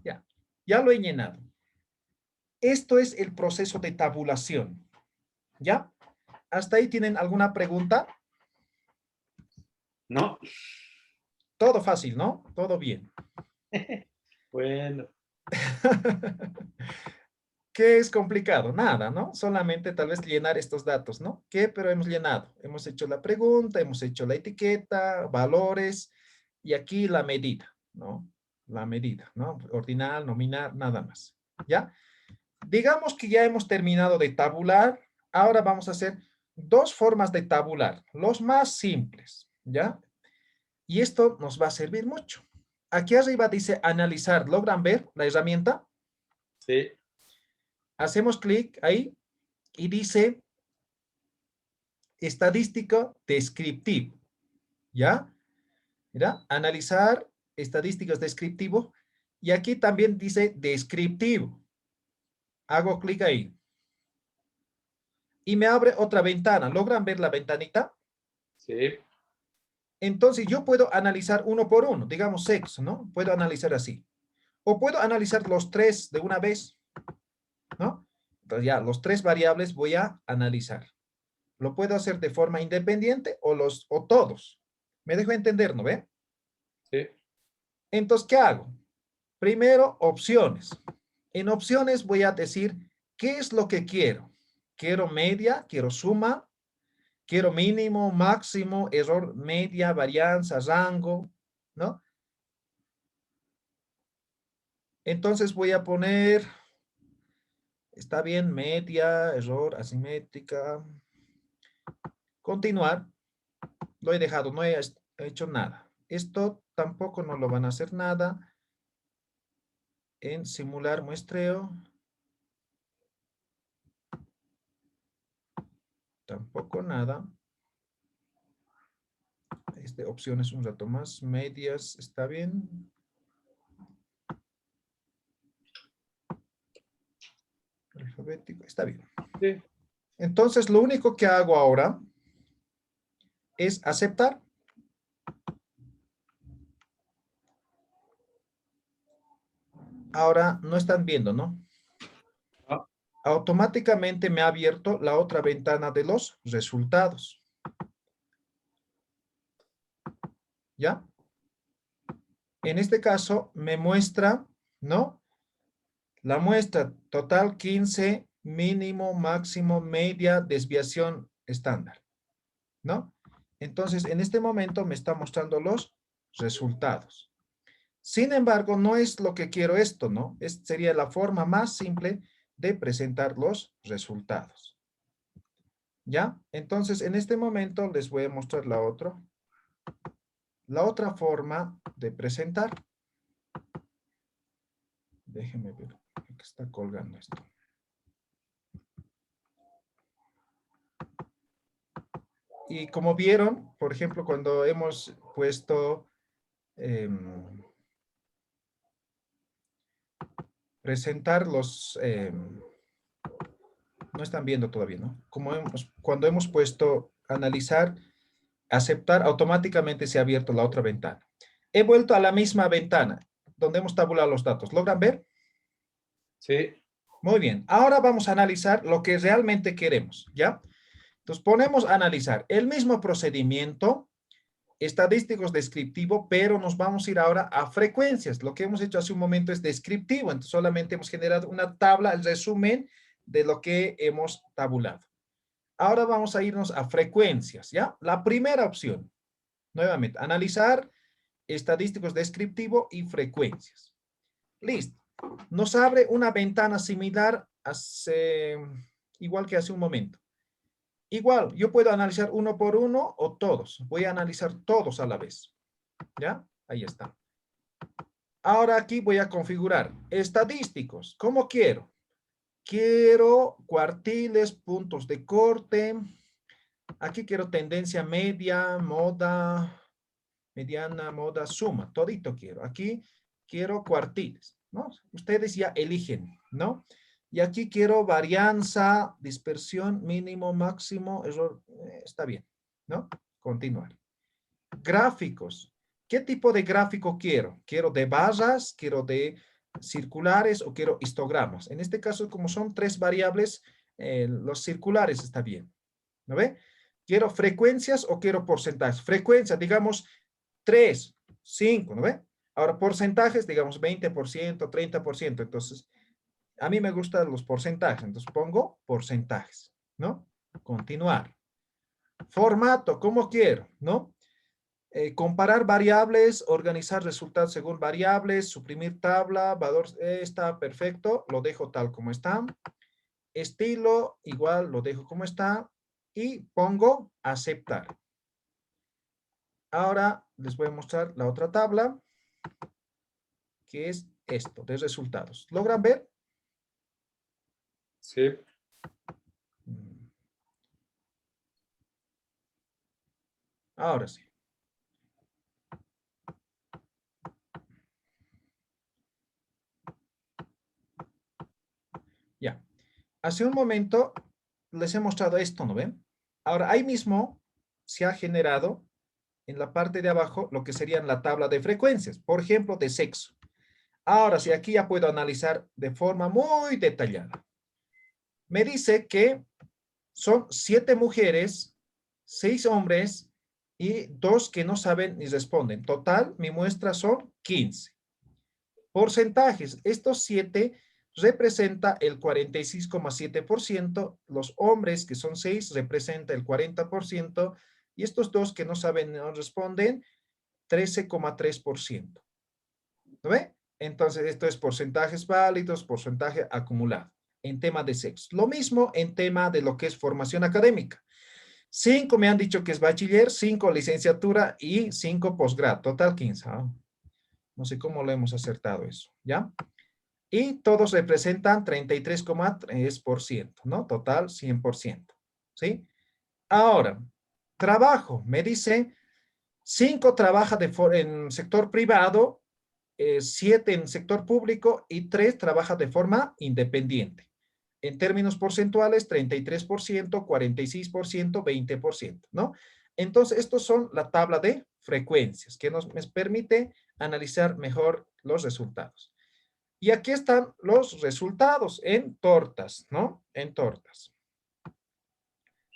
Ya. Ya lo he llenado. Esto es el proceso de tabulación, ¿ya? ¿Hasta ahí tienen alguna pregunta? No. Todo fácil, ¿no? Todo bien. Bueno. ¿Qué es complicado? Nada, ¿no? Solamente tal vez llenar estos datos, ¿no? ¿Qué? Pero hemos llenado. Hemos hecho la pregunta, hemos hecho la etiqueta, valores, y aquí la medida, ¿no? La medida, ¿no? Ordinal, nominal, nada más. ¿Ya? Digamos que ya hemos terminado de tabular. Ahora vamos a hacer dos formas de tabular, los más simples, ¿ya? Y esto nos va a servir mucho. Aquí arriba dice analizar. ¿Logran ver la herramienta? Sí. Hacemos clic ahí y dice estadístico descriptivo. ¿Ya? Mira, analizar estadísticos descriptivo. Y aquí también dice descriptivo. Hago clic ahí. Y me abre otra ventana. ¿Logran ver la ventanita? Sí. Entonces yo puedo analizar uno por uno, digamos sexo, ¿no? Puedo analizar así. O puedo analizar los 3 de una vez, ¿no? Entonces ya, los 3 variables voy a analizar. Lo puedo hacer de forma independiente o todos. Me dejo entender, ¿no ve? Sí. Entonces, ¿qué hago? Primero, opciones. En opciones voy a decir, ¿qué es lo que quiero? Quiero media, quiero suma, quiero mínimo, máximo, error, media, varianza, rango, ¿no? Entonces voy a poner, está bien, media, error, asimétrica. Continuar. Lo he dejado, no he hecho nada. Esto tampoco no lo van a hacer nada. En simular muestreo. Tampoco nada. Opciones un rato más. Medias, está bien. Alfabético, está bien. Sí. Entonces, lo único que hago ahora es aceptar. Ahora no están viendo, ¿no? Ah, Automáticamente me ha abierto la otra ventana de los resultados. ¿Ya? En este caso me muestra, ¿no? La muestra total 15, mínimo, máximo, media, desviación estándar, ¿no? Entonces, en este momento me está mostrando los resultados. Sin embargo, no es lo que quiero esto, ¿no? Sería la forma más simple de presentar los resultados. ¿Ya? Entonces, en este momento les voy a mostrar la otra forma de presentar. Déjenme ver, que está colgando esto. Y como vieron, por ejemplo, cuando hemos puesto presentar los, no están viendo todavía, ¿no? Cuando hemos puesto analizar, aceptar, automáticamente se ha abierto la otra ventana. He vuelto a la misma ventana donde hemos tabulado los datos. ¿Logran ver? sí. Muy bien. Ahora vamos a analizar lo que realmente queremos, ¿ya? Entonces ponemos a analizar el mismo procedimiento, estadísticos descriptivo, pero nos vamos a ir ahora a frecuencias. Lo que hemos hecho hace un momento es descriptivo, entonces solamente hemos generado una tabla, el resumen de lo que hemos tabulado. Ahora vamos a irnos a frecuencias, ¿ya? La primera opción, nuevamente, analizar estadísticos descriptivo y frecuencias. Listo. Nos abre una ventana similar, igual que hace un momento. Igual, yo puedo analizar uno por uno o todos. Voy a analizar todos a la vez. ¿Ya? Ahí está. Ahora aquí voy a configurar estadísticos. ¿Cómo quiero? Quiero cuartiles, puntos de corte. Aquí quiero tendencia media, moda, mediana, moda, suma. Todito quiero. Aquí quiero cuartiles, ¿no? Ustedes ya eligen, ¿no? Y aquí quiero varianza, dispersión, mínimo, máximo, error. Está bien, ¿no? Continuar. Gráficos. ¿Qué tipo de gráfico quiero? ¿Quiero de barras? ¿Quiero de circulares? ¿O quiero histogramas? En este caso, como son 3 variables, los circulares está bien. ¿No ve? ¿Quiero frecuencias o quiero porcentajes? Frecuencia, digamos 3, 5, ¿no ve? Ahora, porcentajes, digamos 20%, 30%. Entonces, a mí me gustan los porcentajes. Entonces, pongo porcentajes, ¿no? Continuar. Formato, ¿cómo quiero? ¿No? Comparar variables, organizar resultados según variables, suprimir tabla, valor, está perfecto, lo dejo tal como está. Estilo, igual lo dejo como está y pongo aceptar. Ahora les voy a mostrar la otra tabla, que es esto, de resultados. ¿Logran ver? Sí. Ahora sí. Ya. Hace un momento les he mostrado esto, ¿no ven? Ahora, ahí mismo se ha generado en la parte de abajo lo que serían la tabla de frecuencias, por ejemplo, de sexo. Ahora sí, aquí ya puedo analizar de forma muy detallada. Me dice que son 7 mujeres, 6 hombres y 2 que no saben ni responden. Total, mi muestra son 15. Porcentajes. Estos 7 representa el 46,7%. Los hombres, que son 6, representa el 40%. Y estos dos que no saben, no responden, 13,3%. ¿Lo ve? Entonces, esto es porcentajes válidos, porcentaje acumulado en tema de sexo. Lo mismo en tema de lo que es formación académica. 5 me han dicho que es bachiller, 5 licenciatura y 5 posgrado. Total 15. ¿Ah? No sé cómo lo hemos acertado eso, ¿ya? Y todos representan 33,3%, ¿no? Total 100%, ¿sí? Ahora, trabajo. Me dice 5 trabaja en sector privado, 7 en sector público y 3 trabaja de forma independiente. En términos porcentuales, 33%, 46%, 20%, ¿no? Entonces, estos son la tabla de frecuencias que nos permite analizar mejor los resultados. Y aquí están los resultados en tortas, ¿no? En tortas.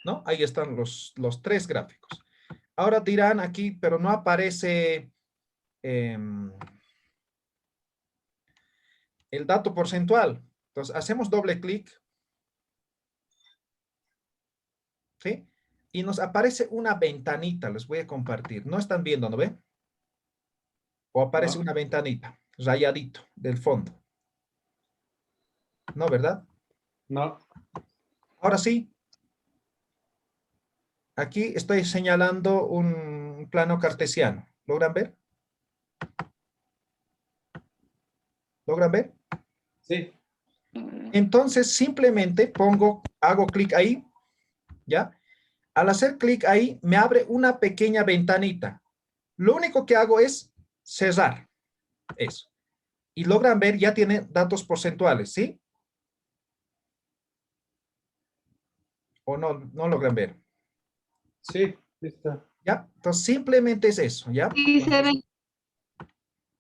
¿No? Ahí están los 3 gráficos. Ahora dirán aquí, pero no aparece el dato porcentual. Entonces, hacemos doble clic. ¿Sí? Y nos aparece una ventanita, les voy a compartir. No están viendo, ¿no ven? O aparece No. una ventanita, rayadito, del fondo. ¿No, verdad? No. Ahora sí. Aquí estoy señalando un plano cartesiano. ¿Logran ver? ¿Logran ver? Sí. Entonces, simplemente hago clic ahí, ¿ya? Al hacer clic ahí, me abre una pequeña ventanita. Lo único que hago es cerrar eso. Y logran ver, ya tiene datos porcentuales, ¿sí? ¿O no logran ver? Sí, listo. ¿Ya? Entonces, simplemente es eso, ¿ya? Sí, se ve.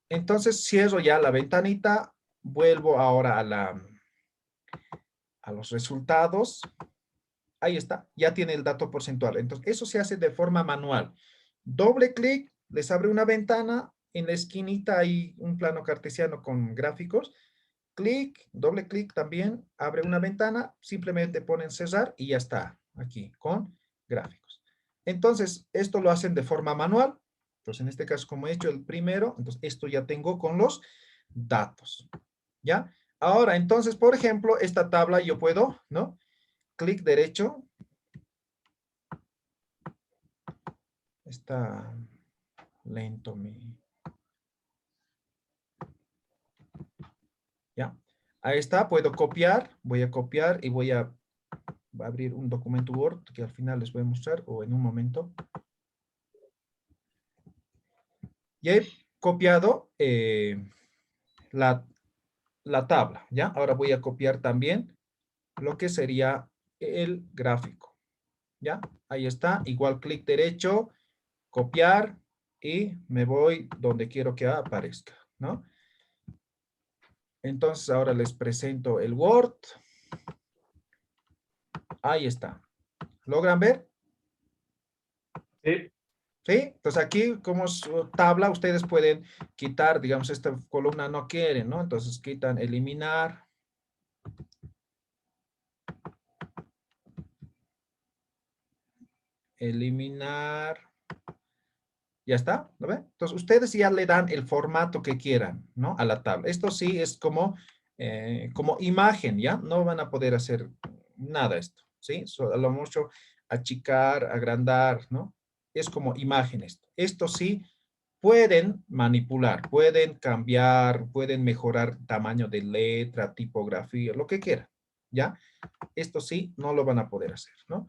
Entonces, cierro ya la ventanita, vuelvo ahora a los resultados. Ahí está, ya tiene el dato porcentual. Entonces, eso se hace de forma manual. Doble clic, les abre una ventana, en la esquinita hay un plano cartesiano con gráficos. Clic, doble clic también, abre una ventana, simplemente ponen cerrar y ya está aquí con gráficos. Entonces, esto lo hacen de forma manual. Entonces, en este caso, como he hecho el primero, entonces esto ya tengo con los datos. ¿Ya? Ahora, entonces, por ejemplo, esta tabla yo puedo, ¿no? Clic derecho. Está lento mi... ¿Ya? Ahí está, puedo copiar. Voy a copiar y voy a abrir un documento Word que al final les voy a mostrar o en un momento. Ya he copiado la tabla, ¿ya? Ahora voy a copiar también lo que sería el gráfico, ¿ya? Ahí está, igual clic derecho, copiar y me voy donde quiero que aparezca, ¿no? Entonces ahora les presento el Word. Ahí está. ¿Logran ver? Sí. ¿Sí? Entonces aquí como tabla ustedes pueden quitar, digamos, esta columna no quieren, ¿no? Entonces quitan eliminar. Eliminar. Ya está, ¿lo ven? Entonces ustedes ya le dan el formato que quieran, ¿no? A la tabla. Esto sí es como imagen, ¿ya? No van a poder hacer nada esto, ¿sí? A lo mucho achicar, agrandar, ¿no? Es como imagen esto. Esto sí pueden manipular, pueden cambiar, pueden mejorar tamaño de letra, tipografía, lo que quieran, ¿ya? Esto sí, no lo van a poder hacer, ¿no?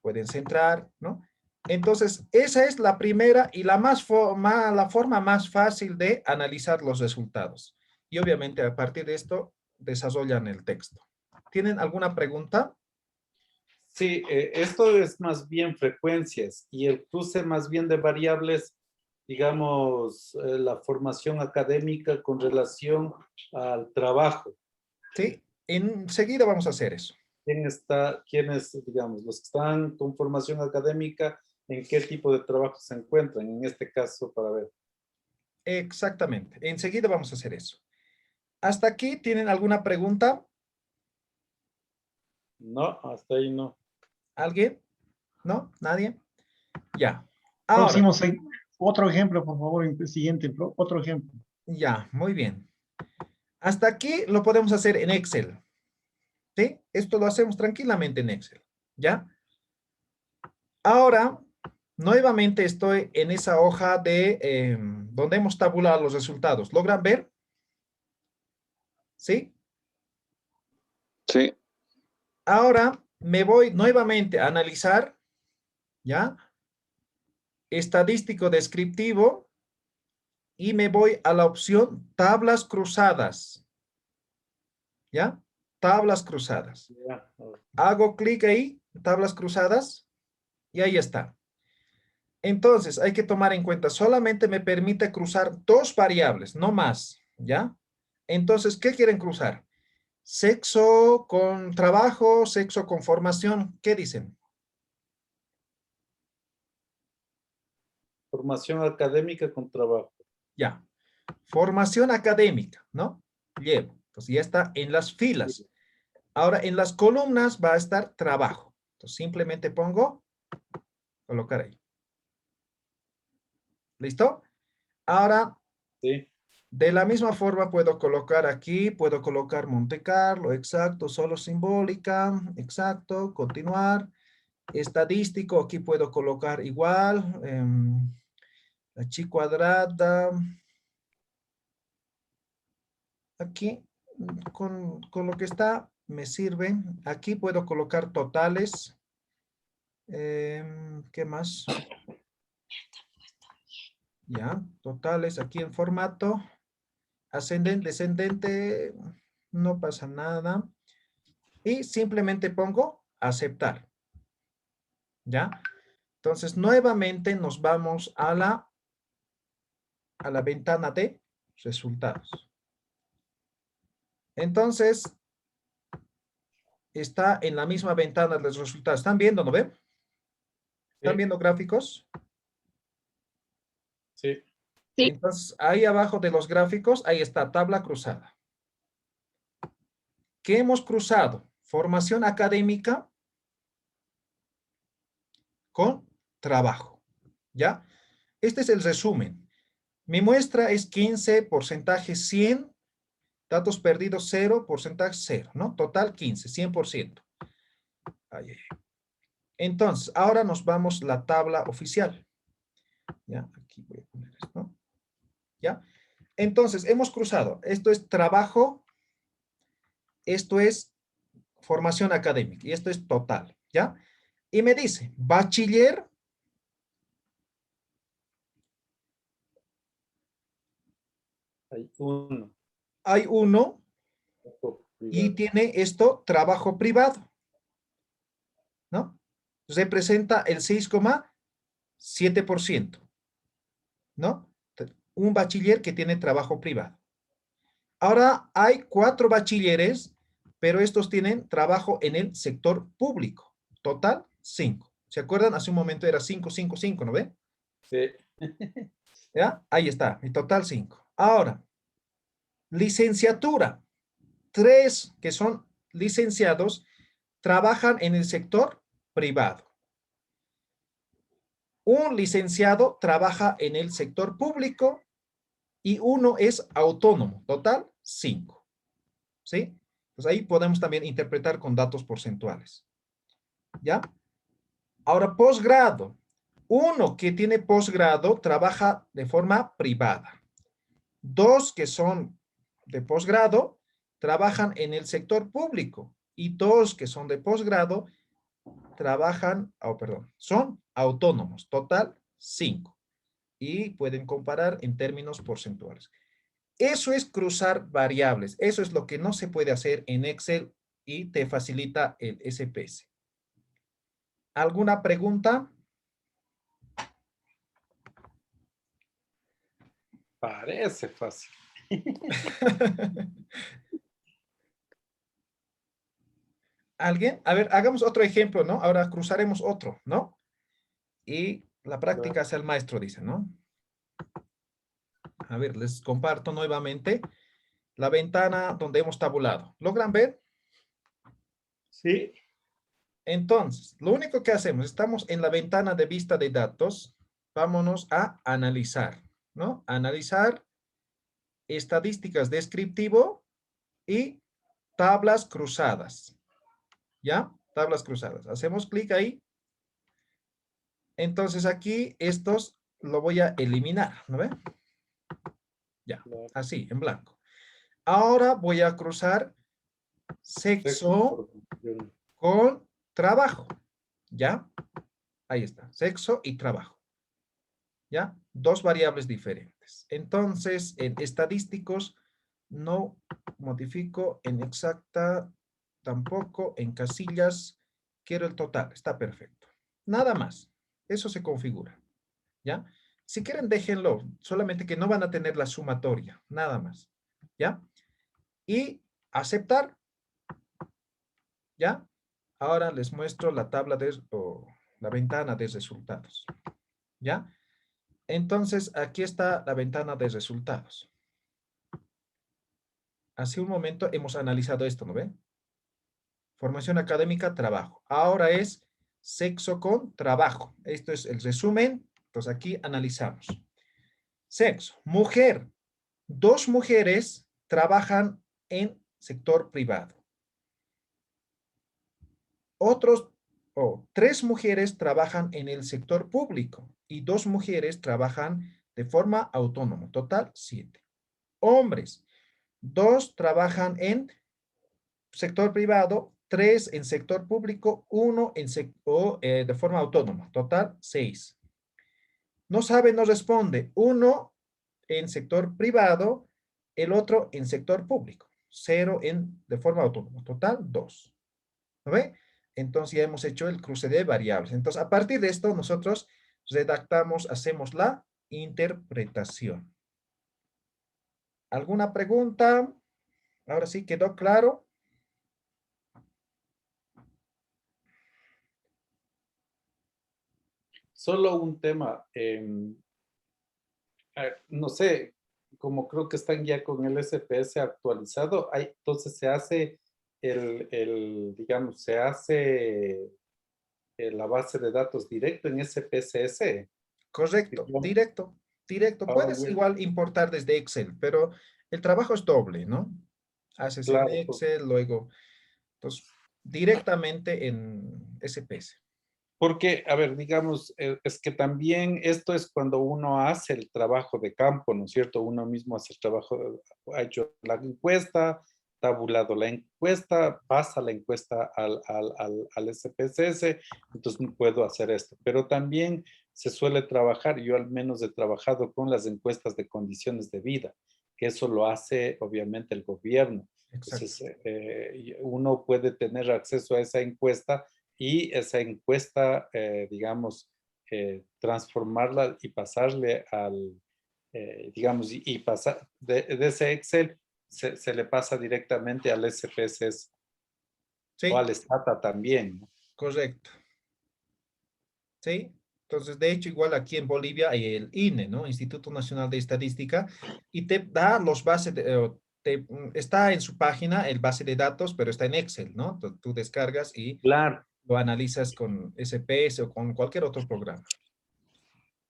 Pueden centrar, ¿no? Entonces, esa es la primera y la forma más fácil de analizar los resultados. Y obviamente a partir de esto desarrollan el texto. ¿Tienen alguna pregunta? Sí, esto es más bien frecuencias y el cruce más bien de variables, digamos, la formación académica con relación al trabajo. Sí, enseguida vamos a hacer eso. ¿Quiénes, digamos, los que están con formación académica, en qué tipo de trabajo se encuentran? En este caso, para ver. Exactamente. Enseguida vamos a hacer eso. ¿Hasta aquí tienen alguna pregunta? No, hasta ahí no. ¿Alguien? ¿No? ¿Nadie? Ya. Ahora, Próximo, otro ejemplo, por favor, siguiente, otro ejemplo. ya, muy bien. Hasta aquí lo podemos hacer en Excel. ¿Sí? Esto lo hacemos tranquilamente en Excel. ¿Ya? Ahora, nuevamente estoy en esa hoja de donde hemos tabulado los resultados. ¿Logran ver? ¿Sí? Sí. Ahora me voy nuevamente a analizar, ¿ya? Estadístico descriptivo y me voy a la opción tablas cruzadas, ¿ya? Tablas cruzadas. Ya. Hago clic ahí, tablas cruzadas, y ahí está. Entonces, hay que tomar en cuenta, solamente me permite cruzar dos variables, no más, ¿ya? Entonces, ¿qué quieren cruzar? Sexo con trabajo, sexo con formación, ¿qué dicen? Formación académica con trabajo. Ya. Formación académica, ¿no? Llevo. Entonces, ya está en las filas. Ahora, en las columnas va a estar trabajo. Entonces, simplemente pongo, colocar ahí. ¿Listo? Ahora, Sí. de la misma forma puedo colocar aquí, puedo colocar Monte Carlo, exacto, solo simbólica, exacto, continuar. Estadístico, aquí puedo colocar igual, la chi cuadrada. Aquí, con lo que está, me sirve. Aquí puedo colocar totales. ¿Qué más? Ya, totales aquí en formato. Ascendente, descendente, no pasa nada. Y simplemente pongo aceptar. ¿Ya? Entonces, nuevamente nos vamos a la ventana de resultados. Entonces, está en la misma ventana de los resultados. ¿Están viendo, no ven? ¿Están Sí. viendo gráficos? Sí. Sí. Entonces, ahí abajo de los gráficos, ahí está tabla cruzada. ¿Qué hemos cruzado? Formación académica con trabajo. ¿Ya? Este es el resumen. Mi muestra es 15, porcentaje 100, datos perdidos 0, porcentaje 0, ¿no? Total 15, 100%. Ahí, ahí. Entonces, ahora nos vamos a la tabla oficial. ¿Ya? Aquí voy a poner esto. ¿Ya? Entonces, hemos cruzado. Esto es trabajo, esto es formación académica y esto es total. ¿Ya? Y me dice, bachiller, Hay uno. hay uno y Privado. tiene esto, trabajo privado, ¿no? Representa el 6,7%, ¿no? Un bachiller que tiene trabajo privado. Ahora hay 4 bachilleres, pero estos tienen trabajo en el sector público. Total, 5. ¿Se acuerdan? Hace un momento era 5, 5, 5, ¿no ve? Sí. ¿Ya? Ahí está, mi total 5. Ahora, licenciatura. 3 que son licenciados trabajan en el sector privado. Un licenciado trabaja en el sector público y uno es autónomo. Total, 5. ¿Sí? Pues ahí podemos también interpretar con datos porcentuales. ¿Ya? Ahora, posgrado. Uno que tiene posgrado trabaja de forma privada. 2 que son de posgrado trabajan en el sector público. Y 2 que son de posgrado trabajan, perdón, son autónomos. Total, 5. Y pueden comparar en términos porcentuales. Eso es cruzar variables. Eso es lo que no se puede hacer en Excel y te facilita el SPS. ¿Alguna pregunta? Parece fácil. ¿Alguien? A ver, hagamos otro ejemplo, ¿no? Ahora cruzaremos otro, ¿no? Y la práctica hace al maestro, dice, ¿no? A ver, les comparto nuevamente la ventana donde hemos tabulado. ¿Logran ver? Sí. Entonces, lo único que hacemos, estamos en la ventana de vista de datos. Vámonos a analizar, ¿no? Analizar estadísticas descriptivo y tablas cruzadas. ¿Ya? Tablas cruzadas. Hacemos clic ahí. Entonces aquí estos lo voy a eliminar, ¿no ve? Ya, Claro. así, en blanco. Ahora voy a cruzar sexo con trabajo. ¿Ya? Ahí está, sexo y trabajo. ¿Ya? Dos variables diferentes. Entonces, en estadísticos no modifico, en exacta tampoco, en casillas quiero el total, está perfecto. Nada más, eso se configura. ¿Ya? Si quieren, déjenlo, solamente que no van a tener la sumatoria, nada más. ¿Ya? Y aceptar. ¿Ya? Ahora les muestro la tabla o la ventana de resultados. ¿Ya? Entonces, aquí está la ventana de resultados. Hace un momento hemos analizado esto, ¿no ven? Formación académica, trabajo. Ahora es sexo con trabajo. Esto es el resumen. Entonces, aquí analizamos. Sexo, mujer. 2 mujeres trabajan en sector privado. Otros, 3 mujeres trabajan en el sector público y 2 mujeres trabajan de forma autónoma. Total, 7. Hombres, 2 trabajan en sector privado, 3 en sector público, 1 de forma autónoma. Total, 6. No sabe, no responde. 1 en sector privado, el otro en sector público. 0 de forma autónoma. Total, 2. ¿No ve? Entonces ya hemos hecho el cruce de variables. Entonces, a partir de esto, nosotros redactamos, hacemos la interpretación. ¿Alguna pregunta? Ahora sí, ¿quedó claro? Solo un tema. No sé, como creo que están ya con el SPS actualizado, entonces se hace digamos, se hace la base de datos directo en SPSS. Correcto, directo, directo. Ah, Puedes ya, igual importar desde Excel, pero el trabajo es doble, ¿no? Haces en claro, Excel, luego, entonces, directamente en SPS. porque, a ver, digamos, es que también esto es cuando uno hace el trabajo de campo, ¿no es cierto? Uno mismo hace el trabajo, ha hecho la encuesta, tabulado la encuesta, pasa la encuesta al SPSS, entonces no puedo hacer esto. Pero también se suele trabajar, yo al menos he trabajado con las encuestas de condiciones de vida, que eso lo hace obviamente el gobierno. Exacto. Entonces, uno puede tener acceso a esa encuesta y esa encuesta, digamos, transformarla y pasarle digamos, y pasar de ese Excel, se le pasa directamente al SPSS o Sí, al Stata también, ¿no? correcto. ¿Sí? Entonces, de hecho, igual aquí en Bolivia hay el INE, ¿no? Instituto Nacional de Estadística, y te da los bases está en su página el base de datos, pero está en Excel, ¿no? Tú descargas y Claro, lo analizas con SPS o con cualquier otro programa.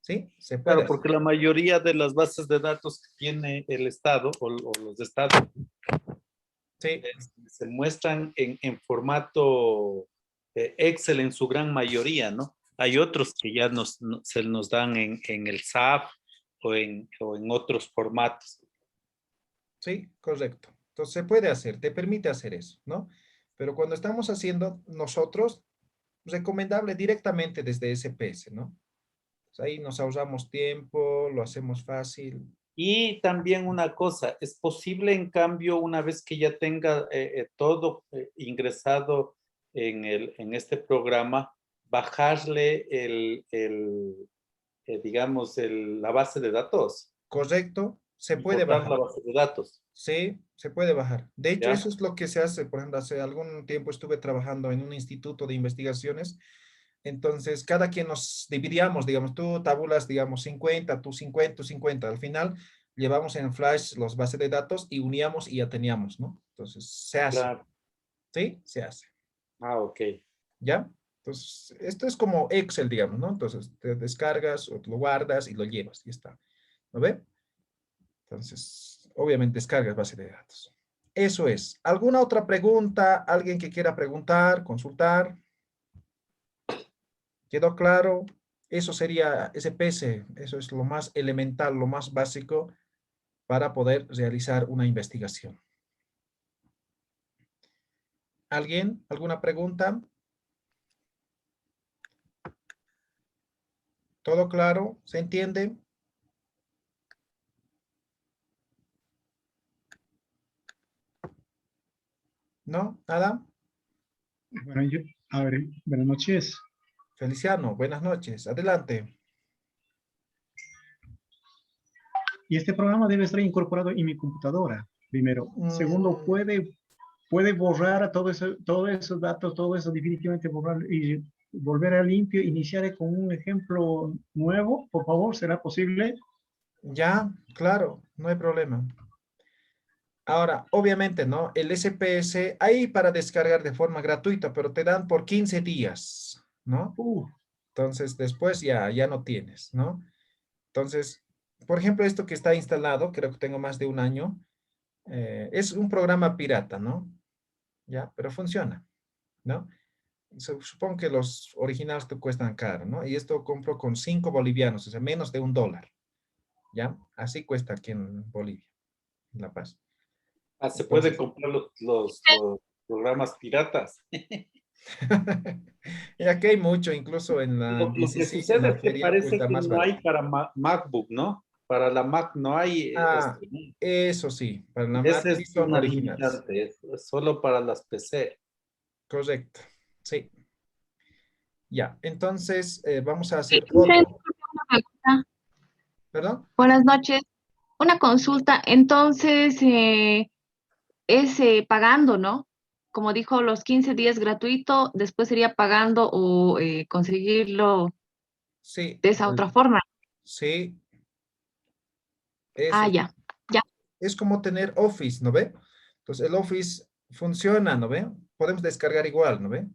¿Sí? Se puede claro, hacer. porque la mayoría de las bases de datos que tiene el Estado o los estados Sí, se muestran en formato Excel en su gran mayoría, ¿no? Hay otros que ya se nos dan en el SAP o en otros formatos. sí, correcto. Entonces, se puede hacer, te permite hacer eso, ¿no? Pero cuando estamos haciendo nosotros, recomendable directamente desde SPS, ¿no? Pues ahí nos ahorramos tiempo, lo hacemos fácil. Y también una cosa, es posible en cambio, una vez que ya tenga todo ingresado en este programa, bajarle digamos, la base de datos, Correcto, se puede importar la bajar. base de datos, Sí, se puede bajar. De hecho, ¿ya? eso es lo que se hace. Por ejemplo, hace algún tiempo estuve trabajando en un instituto de investigaciones. Entonces, cada quien nos dividíamos, digamos, tú tabulas, digamos, 50, tú 50, tú 50. Al final, llevamos en Flash los bases de datos y uníamos y ya teníamos, ¿no? Entonces, se hace, Claro. ¿sí? Se hace, Ah, ok. ¿ya? Entonces, esto es como Excel, digamos, ¿no? Entonces, te descargas o lo guardas y lo llevas, y está. ¿No ve? Entonces, obviamente descargas base de datos. Eso es. ¿Alguna otra pregunta? ¿Alguien que quiera preguntar, consultar? ¿Quedó claro? Eso sería SPS. Eso es lo más elemental, lo más básico para poder realizar una investigación. ¿Alguien? ¿Alguna pregunta? ¿Todo claro? ¿Se entiende? ¿No? ¿Nada? Bueno, a ver, buenas noches. Feliciano, buenas noches. Adelante. Y este programa debe estar incorporado en mi computadora, primero. Segundo, Mm, puede borrar todos esos datos, todo eso definitivamente borrar y volver a limpio. Iniciaré con un ejemplo nuevo, por favor, ¿será posible? ya, claro, no hay problema. Ahora, obviamente, ¿no? El SPS hay para descargar de forma gratuita, pero te dan por 15 días, ¿no? Uh, Entonces, después ya no tienes, ¿no? Entonces, por ejemplo, esto que está instalado, creo que tengo más de un año, es un programa pirata, ¿no? Ya, pero funciona, ¿no? Supongo que los originales te cuestan caro, ¿no? Y esto compro con 5 bolivianos, o sea, menos de $1, ¿ya? Así cuesta aquí en Bolivia, en La Paz. Ah, se puede Entonces, comprar los programas piratas. y aquí hay mucho, incluso en la Lo que 16, en sucede la es que feria parece cuesta que más no hay barato. para MacBook, ¿no? Para la Mac no hay Ah, esto, ¿no? eso sí, para la Mac Ese sí es son una originales. limitante, es solo para las PC. Correcto, sí. Ya, entonces vamos a hacer Vicente, otro. una pregunta. ¿Perdón? Buenas noches. Una consulta. Entonces, es pagando, ¿no? Como dijo, los 15 días gratuito, después sería pagando o conseguirlo Sí, de esa otra forma. sí, Ah, eso. ya, ya. Es como tener Office, ¿no ve? Entonces, el Office funciona, ¿no ve? Podemos descargar igual, ¿no ve?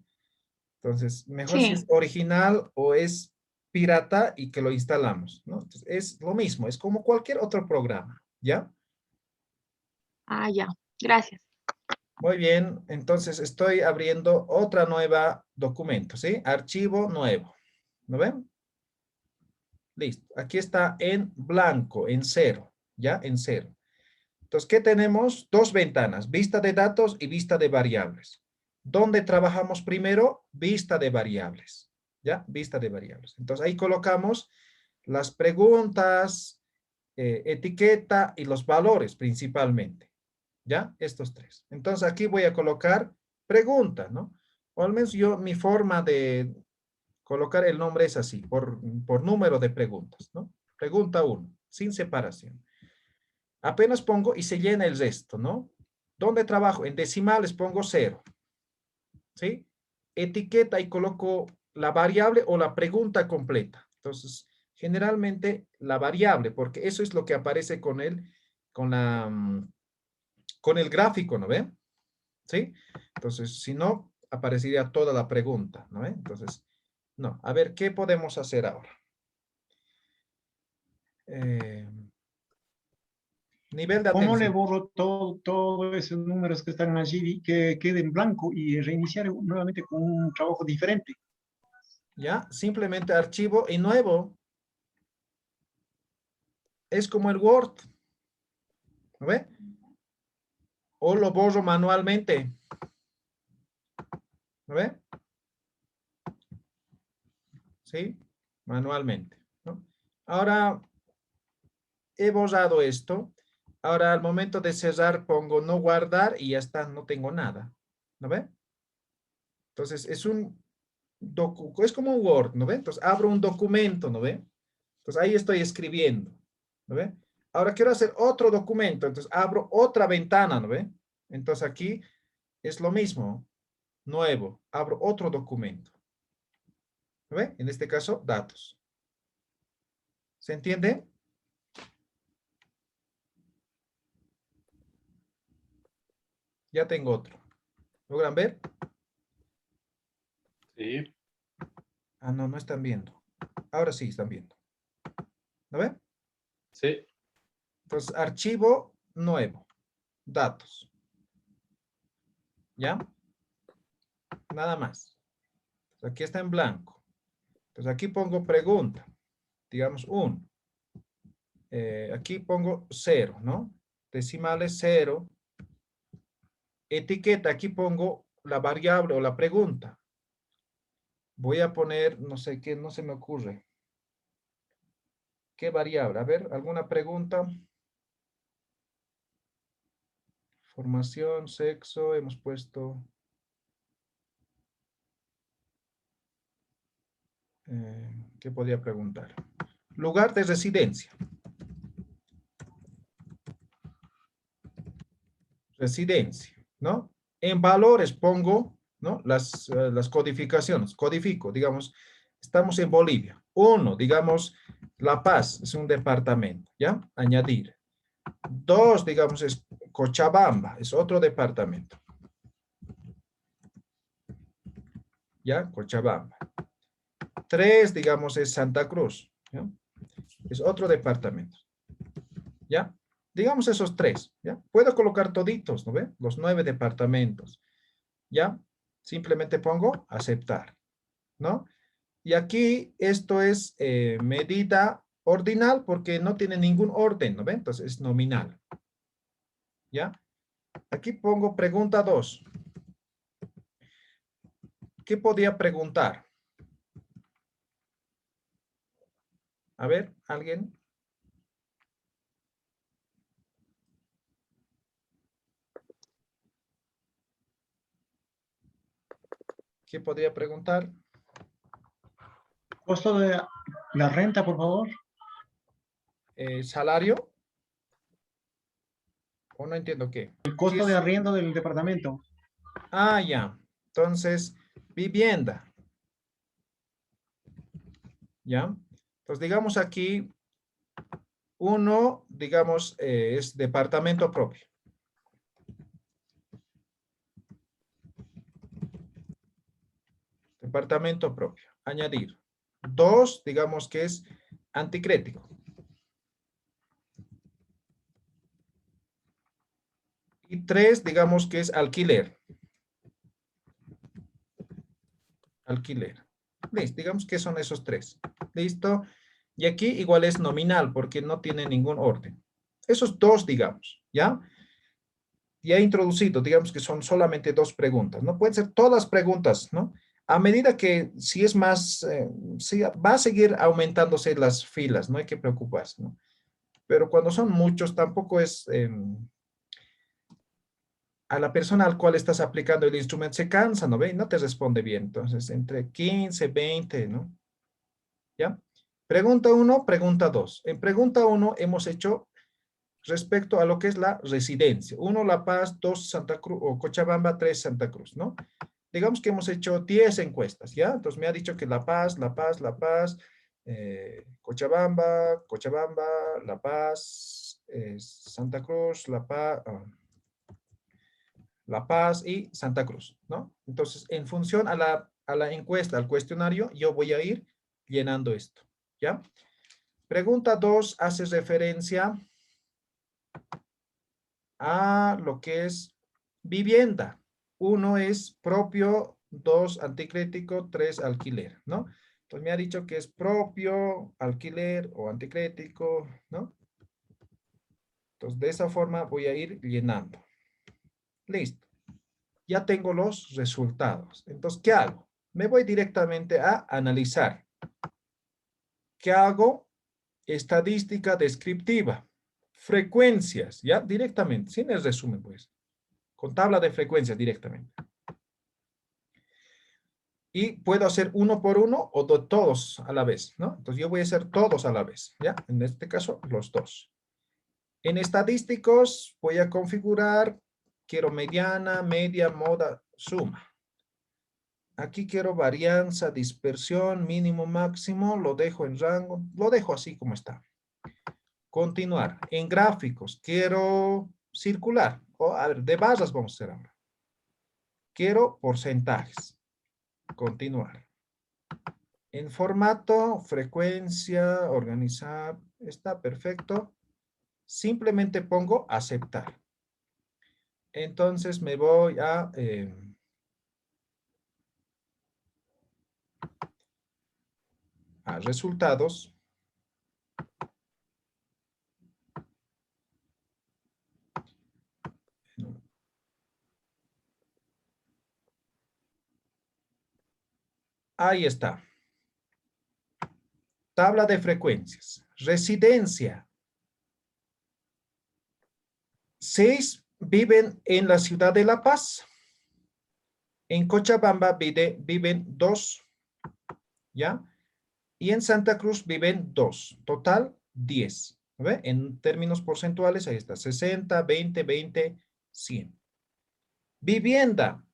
Entonces, mejor si Sí. es original o es pirata y que lo instalamos, ¿no? Entonces, es lo mismo, es como cualquier otro programa, ¿ya? Ah, ya. Gracias. Muy bien, entonces estoy abriendo otra nueva documento, ¿sí? Archivo nuevo, ¿no ven? Listo, aquí está en blanco, en cero, ¿ya? En cero. Entonces, ¿qué tenemos? Dos ventanas, vista de datos y vista de variables. ¿Dónde trabajamos primero? Vista de variables, ¿ya? Vista de variables. Entonces, ahí colocamos las preguntas, etiqueta y los valores principalmente, ¿ya? Estos tres. Entonces, aquí voy a colocar pregunta, ¿no? O al menos yo, mi forma de colocar el nombre es así, por número de preguntas, ¿no? Pregunta 1, sin separación. Apenas pongo y se llena el resto, ¿no? ¿Dónde trabajo? En decimales pongo 0, ¿sí? Etiqueta y coloco la variable o la pregunta completa. Entonces, generalmente la variable, porque eso es lo que aparece con con el gráfico, ¿no ve? ¿Sí? Entonces, si no, aparecería toda la pregunta, ¿no ve? Entonces, no. A ver, ¿qué podemos hacer ahora? Eh, nivel de ¿Cómo le atención. borro todos esos números que están allí y que queden en blanco y reiniciar nuevamente con un trabajo diferente? ¿Ya? Simplemente archivo y nuevo. Es como el Word, ¿no ve? O lo borro manualmente, ¿no ve? ¿Sí? Manualmente, ¿no? Ahora he borrado esto. Ahora al momento de cerrar pongo no guardar y ya está, no tengo nada, ¿no ve? Entonces es como un Word, ¿no ve? Entonces abro un documento, ¿no ve? Entonces ahí estoy escribiendo, ¿no ve? Ahora quiero hacer otro documento, entonces abro otra ventana, ¿no ve? Entonces aquí es lo mismo, nuevo, abro otro documento, ¿no ve? En este caso, datos. ¿Se entiende? Ya tengo otro. ¿Logran ver? Sí. Ah, no, no están viendo. Ahora sí están viendo. ¿Lo ven? Sí. Entonces, archivo nuevo. Datos. ¿Ya? Nada más. Entonces, aquí está en blanco. Entonces, aquí pongo pregunta. Digamos 1. Aquí pongo 0, ¿no? Decimales 0. Etiqueta, aquí pongo la variable o la pregunta. Voy a poner, no sé qué, no se me ocurre. ¿Qué variable? A ver, ¿alguna pregunta? Formación, sexo, hemos puesto... ¿qué podría preguntar? Lugar de residencia. Residencia, ¿no? En valores pongo, ¿no? Las codificaciones. Codifico, digamos, estamos en Bolivia. 1, digamos, La Paz es un departamento, ¿ya? Añadir. 2, digamos, es Cochabamba, es otro departamento. ¿Ya? Cochabamba. 3, digamos, es Santa Cruz, ¿ya? Es otro departamento. ¿Ya? Digamos esos 3, ¿ya? Puedo colocar toditos, ¿no ve? Los 9 departamentos, ¿ya? Simplemente pongo aceptar, ¿no? Y aquí esto es medida ordinal porque no tiene ningún orden, ¿no ve? Entonces es nominal, ¿ya? Aquí pongo pregunta 2. ¿Qué podría preguntar? A ver, ¿alguien? ¿Qué podría preguntar? Costo de la renta, por favor. ¿Salario? O no entiendo qué. El Si costo de es... arriendo del departamento. Ah, ya. Entonces, vivienda. ¿Ya? Entonces, digamos aquí, 1, digamos, es departamento propio. Departamento propio. Añadir. 2, digamos que es anticrético. Y 3, digamos que es alquiler. Alquiler. Listo, digamos que son esos 3. Listo. Y aquí igual es nominal porque no tiene ningún orden. Esos 2, digamos, ¿ya? Ya he introducido, digamos que son solamente 2 preguntas. No pueden ser todas preguntas, ¿no? A medida que si es más, si va a seguir aumentándose las filas, no hay que preocuparse, ¿no? Pero cuando son muchos, tampoco es a la persona al cual estás aplicando el instrumento se cansa, ¿no ve? Y no te responde bien. Entonces, entre 15, 20, ¿no? ¿Ya? Pregunta 1, pregunta 2. En pregunta 1 hemos hecho respecto a lo que es la residencia. 1, La Paz, 2, Santa Cruz, o Cochabamba, 3, Santa Cruz, ¿no? Digamos que hemos hecho 10 encuestas, ¿ya? Entonces me ha dicho que La Paz, La Paz, La Paz, Cochabamba, Cochabamba, La Paz, Santa Cruz, La Paz, La Paz y Santa Cruz, ¿no? Entonces, en función a la encuesta, al cuestionario, yo voy a ir llenando esto, ¿ya? Pregunta 2 hace referencia a lo que es vivienda. 1 es propio, 2 anticrético, 3 alquiler, ¿no? Entonces me ha dicho que es propio, alquiler o anticrético, ¿no? Entonces de esa forma voy a ir llenando. Listo. Ya tengo los resultados. Entonces, ¿qué hago? Me voy directamente a analizar. ¿Qué hago? Estadística descriptiva. Frecuencias, ya directamente, sin el resumen, pues. Con tabla de frecuencias directamente. Y puedo hacer uno por uno o todos a la vez, ¿no? Entonces yo voy a hacer todos a la vez, ¿ya? En este caso, los dos. En estadísticos voy a configurar, quiero mediana, media, moda, suma. Aquí quiero varianza, dispersión, mínimo, máximo, lo dejo en rango, lo dejo así como está. Continuar. En gráficos, quiero circular, o a ver, de barras vamos a hacer ahora. Quiero porcentajes. Continuar. En formato, frecuencia, organizar, está perfecto. Simplemente pongo aceptar. Entonces me voy a resultados. Ahí está. Tabla de frecuencias. Residencia. 6 viven en la ciudad de La Paz. En Cochabamba viven 2. ¿Ya? Y en Santa Cruz viven 2. Total, 10. ¿Ve? En términos porcentuales, ahí está. 60, 20, 20, 100. Vivienda.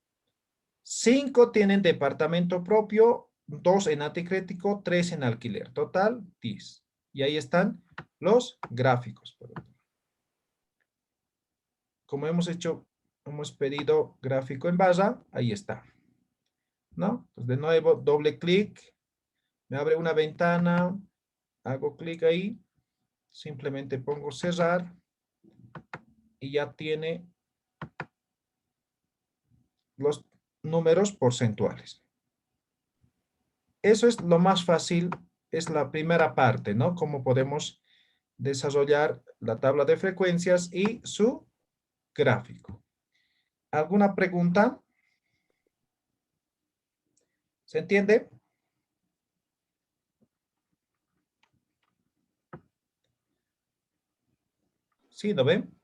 5 tienen departamento propio, 2 en anticrético, 3 en alquiler. Total, 10. Y ahí están los gráficos. Como hemos pedido gráfico en barra, ahí está. ¿No? Pues de nuevo, doble clic. Me abre una ventana. Hago clic ahí. Simplemente pongo cerrar. Y ya tiene los números porcentuales. Eso es lo más fácil, es la primera parte, ¿no? Cómo podemos desarrollar la tabla de frecuencias y su gráfico. ¿Alguna pregunta? ¿Se entiende? ¿Sí, lo ven?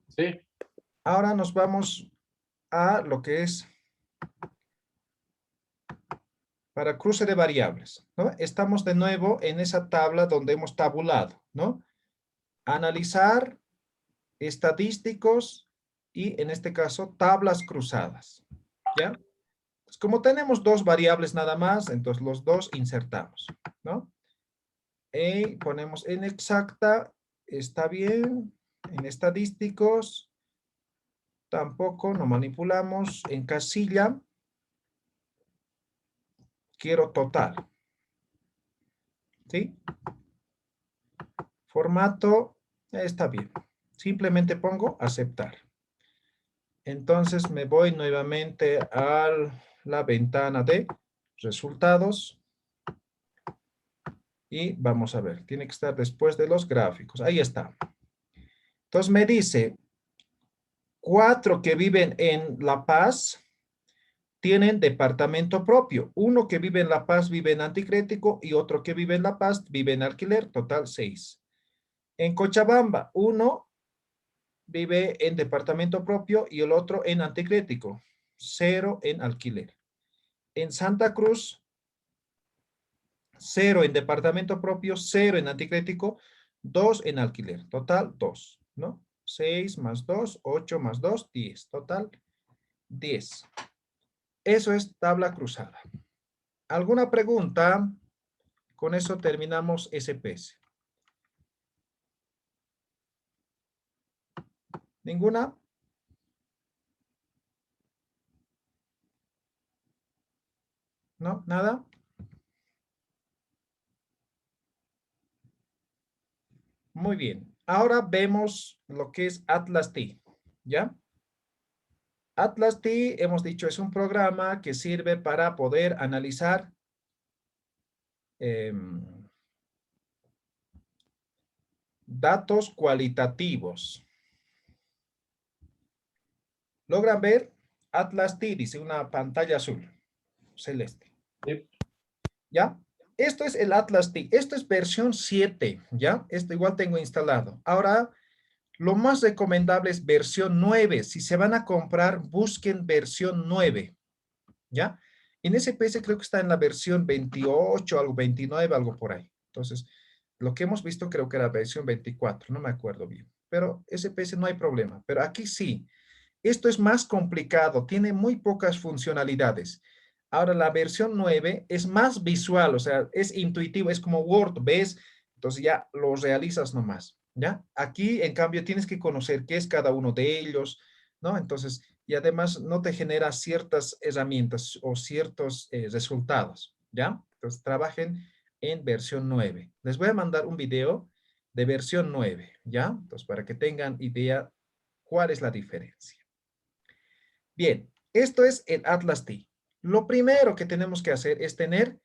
Sí. Ahora nos vamos a lo que es para cruce de variables, ¿no? Estamos de nuevo en esa tabla donde hemos tabulado, ¿no? Analizar estadísticos y en este caso tablas cruzadas, ¿ya? Pues como tenemos 2 variables nada más, entonces los 2 insertamos, ¿no? Y ponemos en exacta, está bien, en estadísticos, tampoco, no manipulamos, en casilla, quiero total, ¿sí? Formato, está bien, simplemente pongo aceptar. Entonces me voy nuevamente a la ventana de resultados. Y vamos a ver, tiene que estar después de los gráficos. Ahí está. Entonces me dice, 4 que viven en La Paz tienen departamento propio. 1 que vive en La Paz vive en anticrético y otro que vive en La Paz vive en alquiler. Total 6. En Cochabamba, 1 vive en departamento propio y el otro en anticrético. 0 en alquiler. En Santa Cruz, 0 en departamento propio, 0 en anticrético, 2 en alquiler. Total, 2, ¿no? 6 más 2, 8 más 2, 10. Total, 10. Eso es tabla cruzada. ¿Alguna pregunta? Con eso terminamos SPS. ¿Ninguna? ¿No? ¿Nada? Muy bien. Ahora vemos lo que es Atlas T, ¿ya? Atlas T, hemos dicho, es un programa que sirve para poder analizar datos cualitativos. ¿Logran ver? Atlas T, dice una pantalla azul, celeste. Sí. ¿Ya? Esto es el Atlas T. Esto es versión 7, ¿ya? Esto igual tengo instalado. Ahora, lo más recomendable es versión 9. Si se van a comprar, busquen versión 9, ¿ya? En SPS creo que está en la versión 28, algo 29, algo por ahí. Entonces, lo que hemos visto creo que era versión 24, no me acuerdo bien. Pero SPS no hay problema. Pero aquí sí. Esto es más complicado, tiene muy pocas funcionalidades. Ahora la versión 9 es más visual, o sea, es intuitivo, es como Word, ¿ves? Entonces ya lo realizas nomás. ¿ya? Aquí, en cambio, tienes que conocer qué es cada uno de ellos, ¿no? Entonces, y además no te genera ciertas herramientas o ciertos resultados, ¿ya? Entonces, trabajen en versión 9. Les voy a mandar un video de versión 9, ¿ya? Entonces, para que tengan idea cuál es la diferencia. Bien, esto es el Atlas T. Lo primero que tenemos que hacer es tener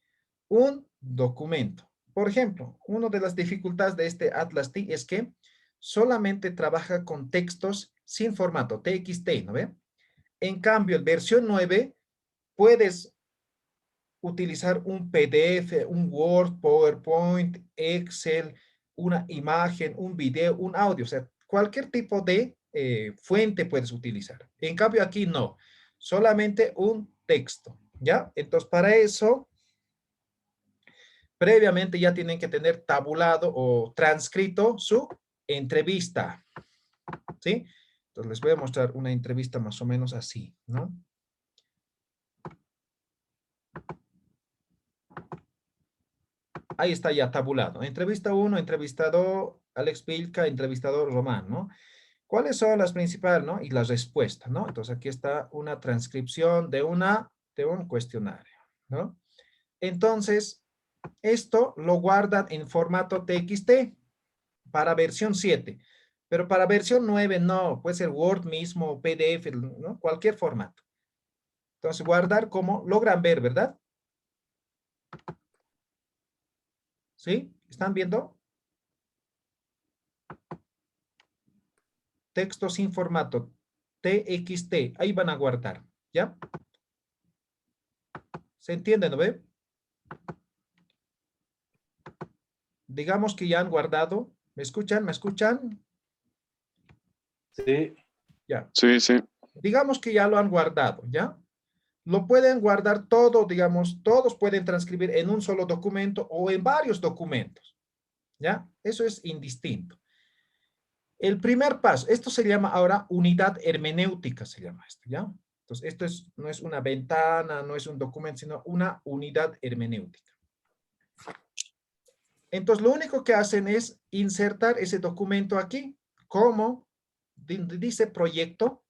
un documento. Por ejemplo, una de las dificultades de este Atlas T es que solamente trabaja con textos sin formato, TXT, ¿no ve? En cambio, en versión 9, puedes utilizar un PDF, un Word, PowerPoint, Excel, una imagen, un video, un audio, o sea, cualquier tipo de fuente puedes utilizar. En cambio, aquí no, solamente un texto, ¿ya? Entonces, para eso, previamente ya tienen que tener tabulado o transcrito su entrevista, ¿sí? Entonces, les voy a mostrar una entrevista más o menos así, ¿no? Ahí está ya tabulado. Entrevista 1, entrevistador Alex Pilca, entrevistador Román, ¿no? ¿Cuáles son las principales, no? Y las respuestas, ¿no? Entonces aquí está una transcripción de un cuestionario, ¿no? Entonces, esto lo guardan en formato TXT para versión 7, pero para versión 9 no, puede ser Word mismo, PDF, ¿no? Cualquier formato. Entonces, guardar como logran ver, ¿verdad? ¿Sí? ¿Están viendo? Texto sin formato, TXT, ahí van a guardar, ¿ya? ¿Se entiende, no ve? Digamos que ya han guardado. ¿Me escuchan? ¿Me escuchan? Sí. Ya. Sí, sí. Digamos que ya lo han guardado, ¿ya? Lo pueden guardar todo, digamos, todos pueden transcribir en un solo documento o en varios documentos, ¿ya? Eso es indistinto. El primer paso, esto se llama ahora unidad hermenéutica, se llama esto, ¿ya? Entonces, esto no es una ventana, no es un documento, sino una unidad hermenéutica. Entonces, lo único que hacen es insertar ese documento aquí, como dice proyecto,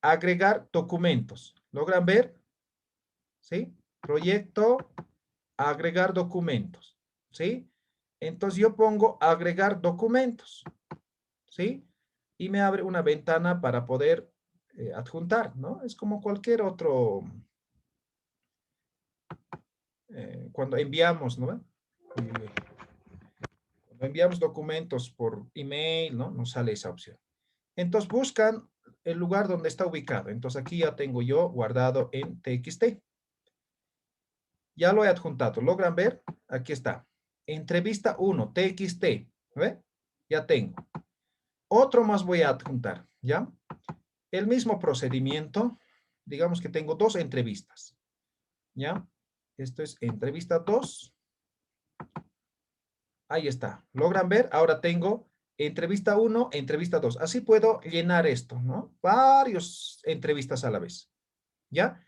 agregar documentos. ¿Logran ver? ¿Sí? Proyecto, agregar documentos. ¿Sí? Entonces, yo pongo agregar documentos. ¿Sí? Y me abre una ventana para poder adjuntar, ¿no? Es como cualquier otro, cuando enviamos, ¿no? Cuando enviamos documentos por email, ¿no? Nos sale esa opción. Entonces buscan el lugar donde está ubicado. Entonces aquí ya tengo yo guardado en TXT. Ya lo he adjuntado. ¿Logran ver? Aquí está. Entrevista 1, TXT. ¿Ve? Ya tengo. Otro más voy a adjuntar, ¿ya? El mismo procedimiento. Digamos que tengo dos entrevistas, ¿ya? Esto es entrevista 2. Ahí está. ¿Logran ver? Ahora tengo entrevista 1, entrevista 2. Así puedo llenar esto, ¿no? Varios entrevistas a la vez, ¿ya?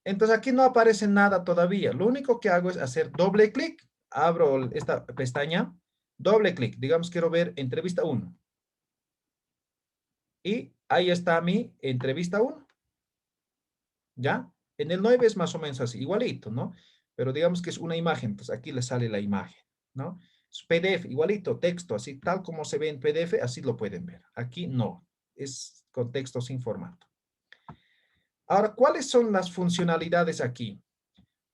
Entonces aquí no aparece nada todavía. Lo único que hago es hacer doble clic. Abro esta pestaña, doble clic. Digamos, quiero ver entrevista 1. Y ahí está mi entrevista 1. ¿Ya? En el 9 es más o menos así, igualito, ¿no? Pero digamos que es una imagen, pues aquí le sale la imagen, ¿no? Es PDF, igualito, texto, así tal como se ve en PDF, así lo pueden ver. Aquí no, es con texto sin formato. Ahora, ¿cuáles son las funcionalidades aquí?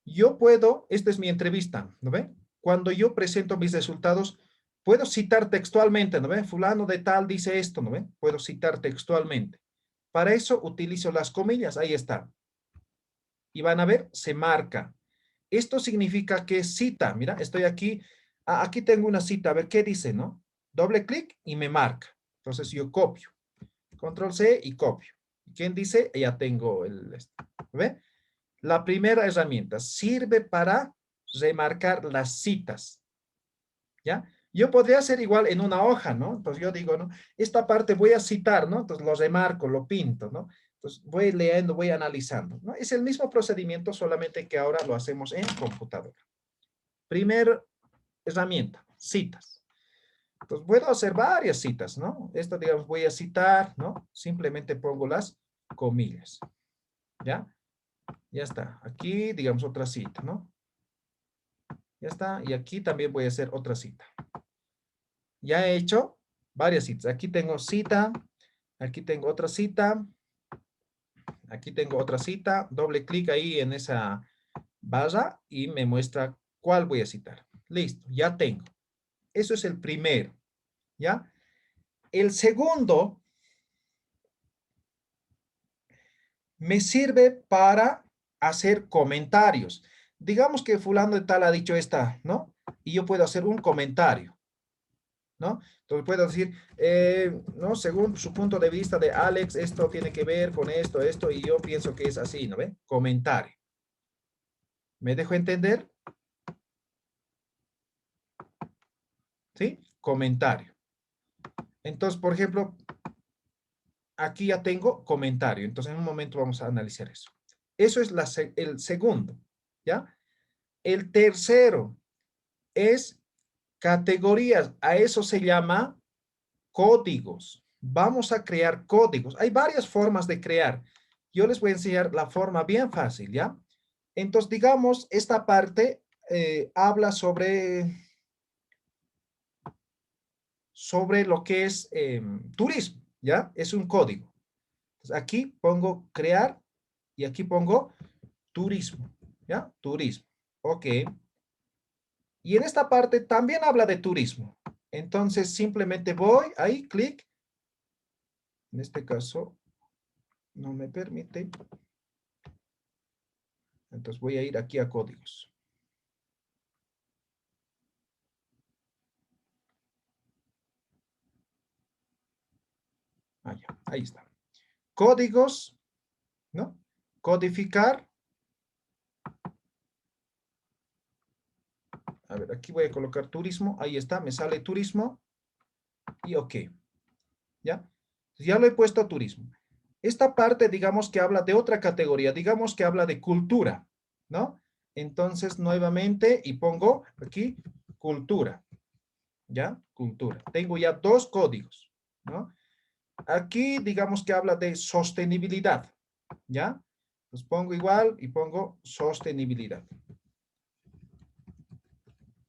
Yo puedo, esta es mi entrevista, ¿no ve? Cuando yo presento mis resultados, puedo citar textualmente, ¿no ve? Fulano de tal dice esto, ¿no ve? Puedo citar textualmente. Para eso utilizo las comillas, ahí está. Y van a ver, se marca. Esto significa que cita, mira, estoy aquí, aquí tengo una cita, a ver qué dice, ¿no? Doble clic y me marca. Entonces yo copio, control C y copio. ¿Quién dice? Ya tengo ¿ve? La primera herramienta sirve para remarcar las citas, ¿ya? Yo podría hacer igual en una hoja, ¿no? Entonces yo digo, ¿no? Esta parte voy a citar, ¿no? Entonces lo remarco, lo pinto, ¿no? Entonces voy leyendo, voy analizando, ¿no? Es el mismo procedimiento, solamente que ahora lo hacemos en computadora. Primer herramienta, citas. Entonces, puedo hacer varias citas, ¿no? Esto, digamos, voy a citar, ¿no? Simplemente pongo las comillas, ¿ya? Ya está. Aquí, digamos, otra cita, ¿no? Ya está. Y aquí también voy a hacer otra cita. Ya he hecho varias citas. Aquí tengo cita. Aquí tengo otra cita. Aquí tengo otra cita. Doble clic ahí en esa barra y me muestra cuál voy a citar. Listo, ya tengo. Eso es el primero, ¿ya? El segundo me sirve para hacer comentarios. Digamos que fulano de tal ha dicho esta, ¿no? Y yo puedo hacer un comentario, ¿no? Entonces puedo decir, ¿no? Según su punto de vista de Alex, esto tiene que ver con esto, esto, y yo pienso que es así, ¿no ve? Comentario. ¿Me dejo entender? ¿Sí? Comentario. Entonces, por ejemplo, aquí ya tengo comentario. Entonces, en un momento vamos a analizar eso. Eso es el segundo, ¿ya? El tercero es categorías. A eso se llama códigos. Vamos a crear códigos. Hay varias formas de crear. Yo les voy a enseñar la forma bien fácil, ¿ya? Entonces, digamos, esta parte habla sobre lo que es turismo, ¿ya? Es un código. Entonces, aquí pongo crear y aquí pongo turismo, ¿ya? Turismo. Ok. Y en esta parte también habla de turismo. Entonces, simplemente voy ahí, clic. En este caso, no me permite. Entonces, voy a ir aquí a códigos. Ah, ya, ahí está. Códigos, ¿no? Codificar. A ver, aquí voy a colocar turismo. Ahí está, me sale turismo. Y ok. ¿Ya? Ya lo he puesto a turismo. Esta parte, digamos que habla de otra categoría. Digamos que habla de cultura, ¿no? Entonces, nuevamente, y pongo aquí cultura. ¿Ya? Cultura. Tengo ya dos códigos, ¿no? Aquí, digamos que habla de sostenibilidad. ¿Ya? Pues pongo igual y pongo sostenibilidad.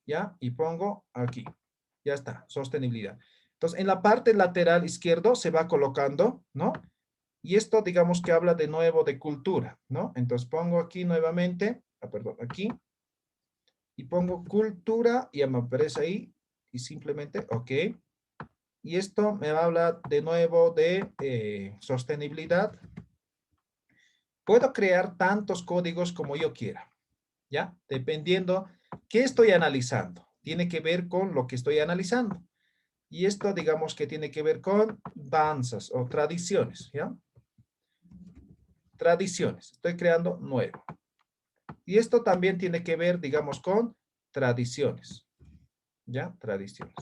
¿Ya? Y pongo aquí. Ya está, sostenibilidad. Entonces, en la parte lateral izquierdo se va colocando, ¿no? Y esto, digamos que habla de nuevo de cultura, ¿no? Entonces, pongo aquí nuevamente, perdón, aquí. Y pongo cultura y ya me aparece ahí. Y simplemente, ok. Y esto me va a hablar de nuevo de sostenibilidad. Puedo crear tantos códigos como yo quiera, ¿ya? Dependiendo qué estoy analizando. Tiene que ver con lo que estoy analizando. Y esto, digamos que tiene que ver con danzas o tradiciones, ¿ya? Tradiciones. Estoy creando nuevo. Y esto también tiene que ver, digamos, con tradiciones, ¿ya? Tradiciones.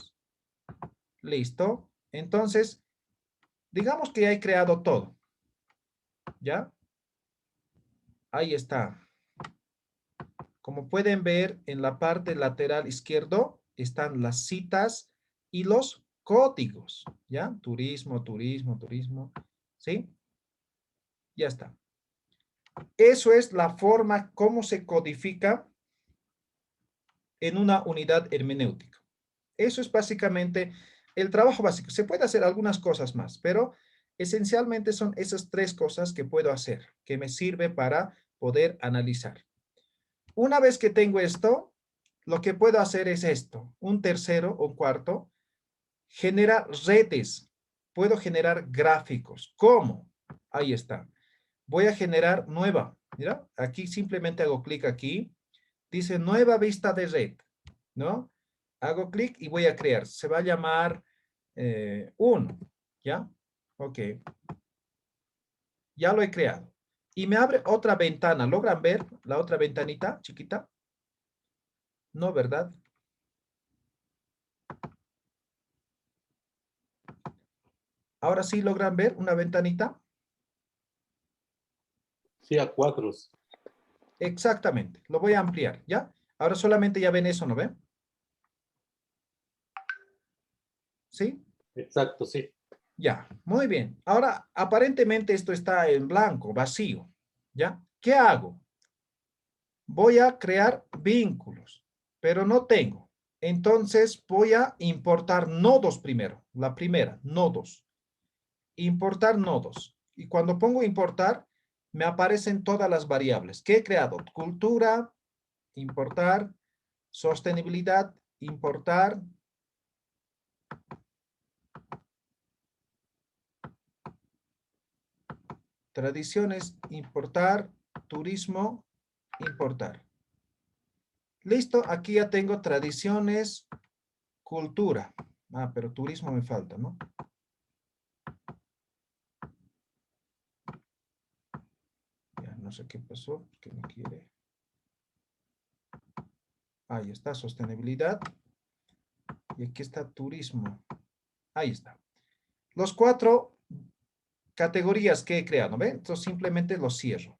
Listo. Entonces, digamos que ya he creado todo, ¿ya? Ahí está. Como pueden ver, en la parte lateral izquierdo están las citas y los códigos, ¿ya? Turismo, turismo, turismo, ¿sí? Ya está. Eso es la forma como se codifica en una unidad hermenéutica. Eso es básicamente el trabajo básico. Se puede hacer algunas cosas más, pero esencialmente son esas tres cosas que puedo hacer, que me sirve para poder analizar. Una vez que tengo esto, lo que puedo hacer es esto. Un tercero o cuarto, generar redes. Puedo generar gráficos. ¿Cómo? Ahí está. Voy a generar nueva. Mira, aquí simplemente hago clic aquí. Dice nueva vista de red, ¿no? Hago clic y voy a crear. Se va a llamar 1, ¿ya? Ok. Ya lo he creado. Y me abre otra ventana. ¿Logran ver la otra ventanita chiquita? No, ¿verdad? Ahora sí logran ver una ventanita. Sí, a cuadros. Exactamente. Lo voy a ampliar, ¿ya? Ahora solamente ya ven eso, ¿no ven? ¿Sí? Exacto, sí. Ya, muy bien. Ahora, aparentemente esto está en blanco, vacío. ¿Ya? ¿Qué hago? Voy a crear vínculos, pero no tengo. Entonces voy a importar nodos primero. La primera, nodos. Importar nodos. Y cuando pongo importar, me aparecen todas las variables que he creado. Cultura, importar, sostenibilidad, importar, tradiciones, importar, turismo, importar. Listo, aquí ya tengo tradiciones, cultura. Ah, pero turismo me falta, ¿no? Ya, no sé qué pasó, que no quiere. Ahí está, sostenibilidad. Y aquí está turismo. Ahí está. Los 4 categorías que he creado, ¿ven? Entonces simplemente los cierro.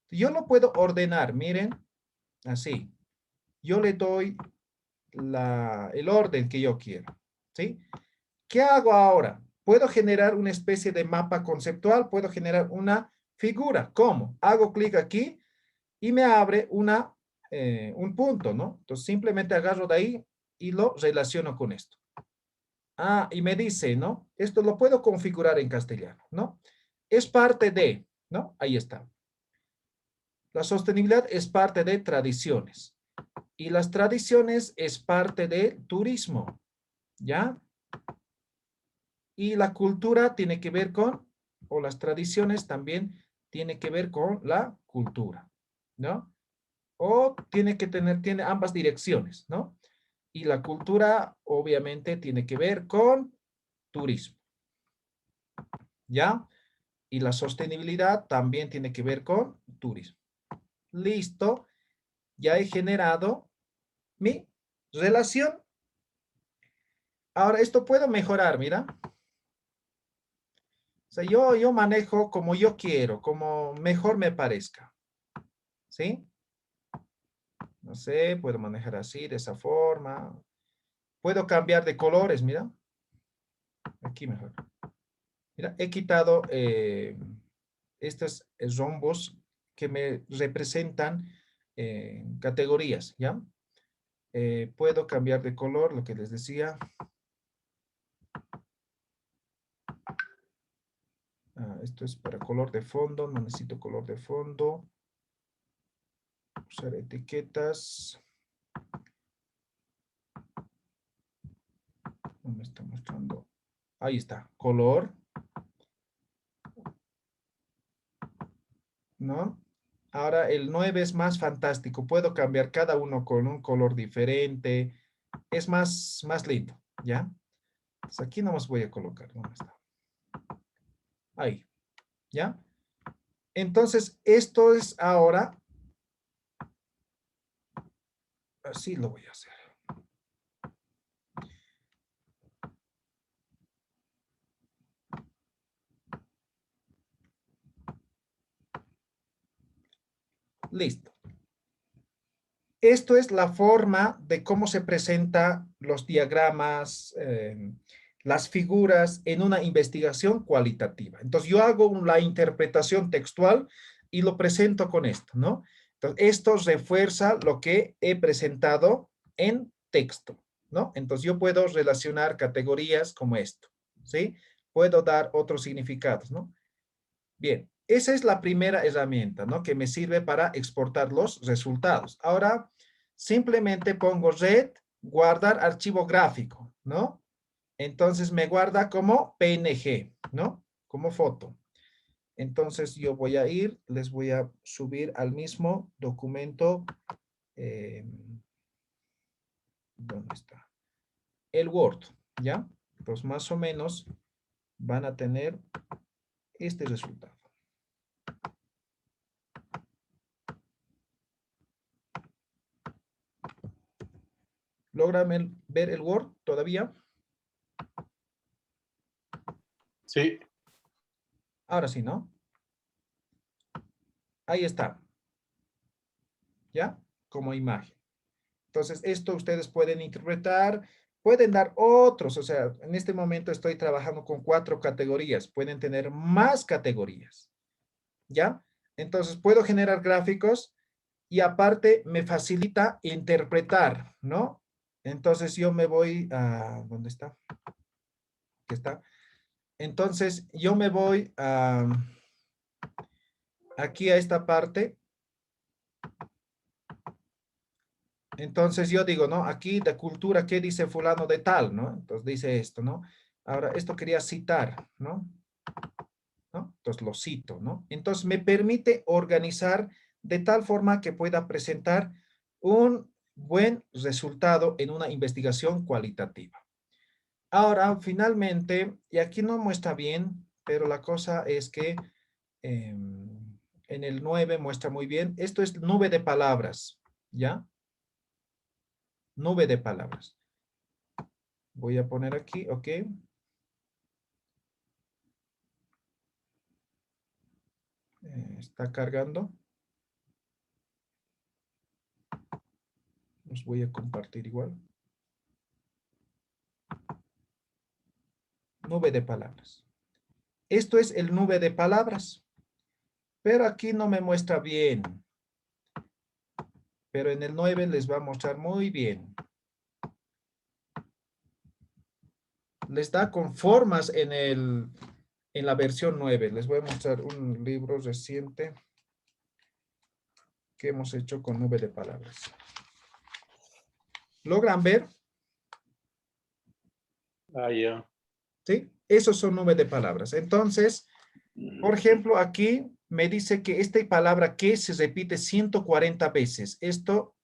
Yo lo puedo ordenar, miren, así. Yo le doy el orden que yo quiero, ¿sí? ¿Qué hago ahora? Puedo generar una especie de mapa conceptual, puedo generar una figura. ¿Cómo? Hago clic aquí y me abre un punto, ¿no? Entonces simplemente agarro de ahí y lo relaciono con esto. Ah, y me dice, ¿no? Esto lo puedo configurar en castellano, ¿no? Es parte de, ¿no? Ahí está. La sostenibilidad es parte de tradiciones. Y las tradiciones es parte de turismo, ¿ya? Y la cultura tiene que ver con, o las tradiciones también tiene que ver con la cultura, ¿no? O tiene ambas direcciones, ¿no? Y la cultura obviamente tiene que ver con turismo, ¿ya? Y la sostenibilidad también tiene que ver con turismo. Listo, ya he generado mi relación. Ahora esto puedo mejorar, mira. O sea, yo manejo como yo quiero, como mejor me parezca, ¿sí? No sé, puedo manejar así, de esa forma. Puedo cambiar de colores, mira. Aquí mejor. Mira, he quitado estos rombos que me representan categorías, ¿ya? Puedo cambiar de color, lo que les decía. Esto es para color de fondo, no necesito color de fondo. Usar etiquetas. No me está mostrando. Ahí está, color. ¿No? Ahora el 9 es más fantástico. Puedo cambiar cada uno con un color diferente. Es más lindo, ¿ya? Pues aquí nomás voy a colocar. ¿Dónde está? Ahí, ¿ya? Entonces, esto es ahora. Así lo voy a hacer. Listo. Esto es la forma de cómo se presentan los diagramas, las figuras en una investigación cualitativa. Entonces, yo hago la interpretación textual y lo presento con esto, ¿no? Entonces, esto refuerza lo que he presentado en texto, ¿no? Entonces, yo puedo relacionar categorías como esto, ¿sí? Puedo dar otros significados, ¿no? Bien, esa es la primera herramienta, ¿no? Que me sirve para exportar los resultados. Ahora, simplemente pongo red, guardar archivo gráfico, ¿no? Entonces me guarda como PNG, ¿no? Como foto. Entonces yo voy a ir, les voy a subir al mismo documento. eh, ¿Dónde está? El Word, ¿ya? Pues más o menos van a tener este resultado. ¿Logran ver el Word todavía? Sí. Ahora sí, ¿no? Ahí está. ¿Ya? Como imagen. Entonces, esto ustedes pueden interpretar Pueden dar otros, o sea, en este momento estoy trabajando con 4 categorías, pueden tener más categorías, ¿ya? Entonces puedo generar gráficos y aparte me facilita interpretar, ¿no? Entonces yo me voy a, ¿dónde está? Aquí está. Entonces yo me voy a, aquí a esta parte. Entonces yo digo, ¿no? Aquí de cultura, ¿qué dice fulano de tal, no? Entonces dice esto, ¿no? Ahora, esto quería citar, ¿no? ¿No? Entonces lo cito, ¿no? Entonces me permite organizar de tal forma que pueda presentar un buen resultado en una investigación cualitativa. Ahora, finalmente, y aquí no muestra bien, pero la cosa es que en el 9 muestra muy bien. Esto es nube de palabras, ¿ya? Nube de palabras. Voy a poner aquí, ok. Está cargando. Los voy a compartir igual. Nube de palabras. Esto es el nube de palabras. Pero aquí no me muestra bien. Pero en el 9 les va a mostrar muy bien. Les da con formas en la versión 9. Les voy a mostrar un libro reciente que hemos hecho con nube de palabras. ¿Logran ver? Ah, ya. ¿Sí? Esos son nubes de palabras. Entonces, por ejemplo, aquí me dice que esta palabra que se repite 140 veces. Esto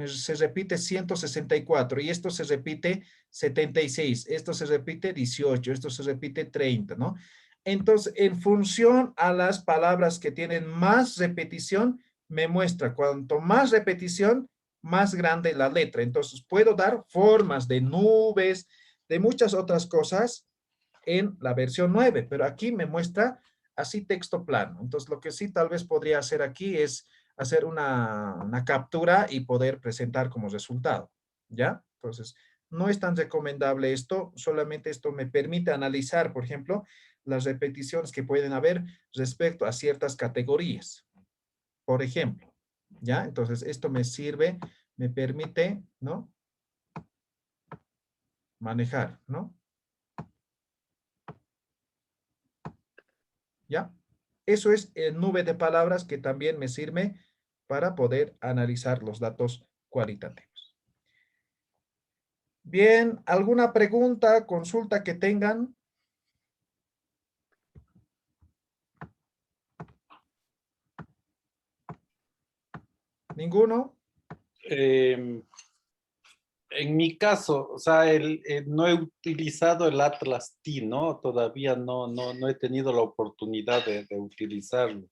se repite 164 y esto se repite 76. Esto se repite 18. Esto se repite 30, ¿no? Entonces, en función a las palabras que tienen más repetición, me muestra cuanto más repetición, más grande la letra. Entonces, puedo dar formas de nubes, de muchas otras cosas en la versión 9, pero aquí me muestra así texto plano. Entonces, lo que sí tal vez podría hacer aquí es hacer una captura y poder presentar como resultado, ¿ya? Entonces, no es tan recomendable esto, solamente esto me permite analizar, por ejemplo, las repeticiones que pueden haber respecto a ciertas categorías, por ejemplo, ¿ya? Entonces, esto me sirve, me permite, ¿no? Manejar, ¿no? ¿Ya? Eso es nube de palabras que también me sirve para poder analizar los datos cualitativos. Bien, ¿alguna pregunta, consulta que tengan? ¿Ninguno? En mi caso, o sea, no he utilizado el Atlas T, ¿no? Todavía no he tenido la oportunidad de utilizarlo.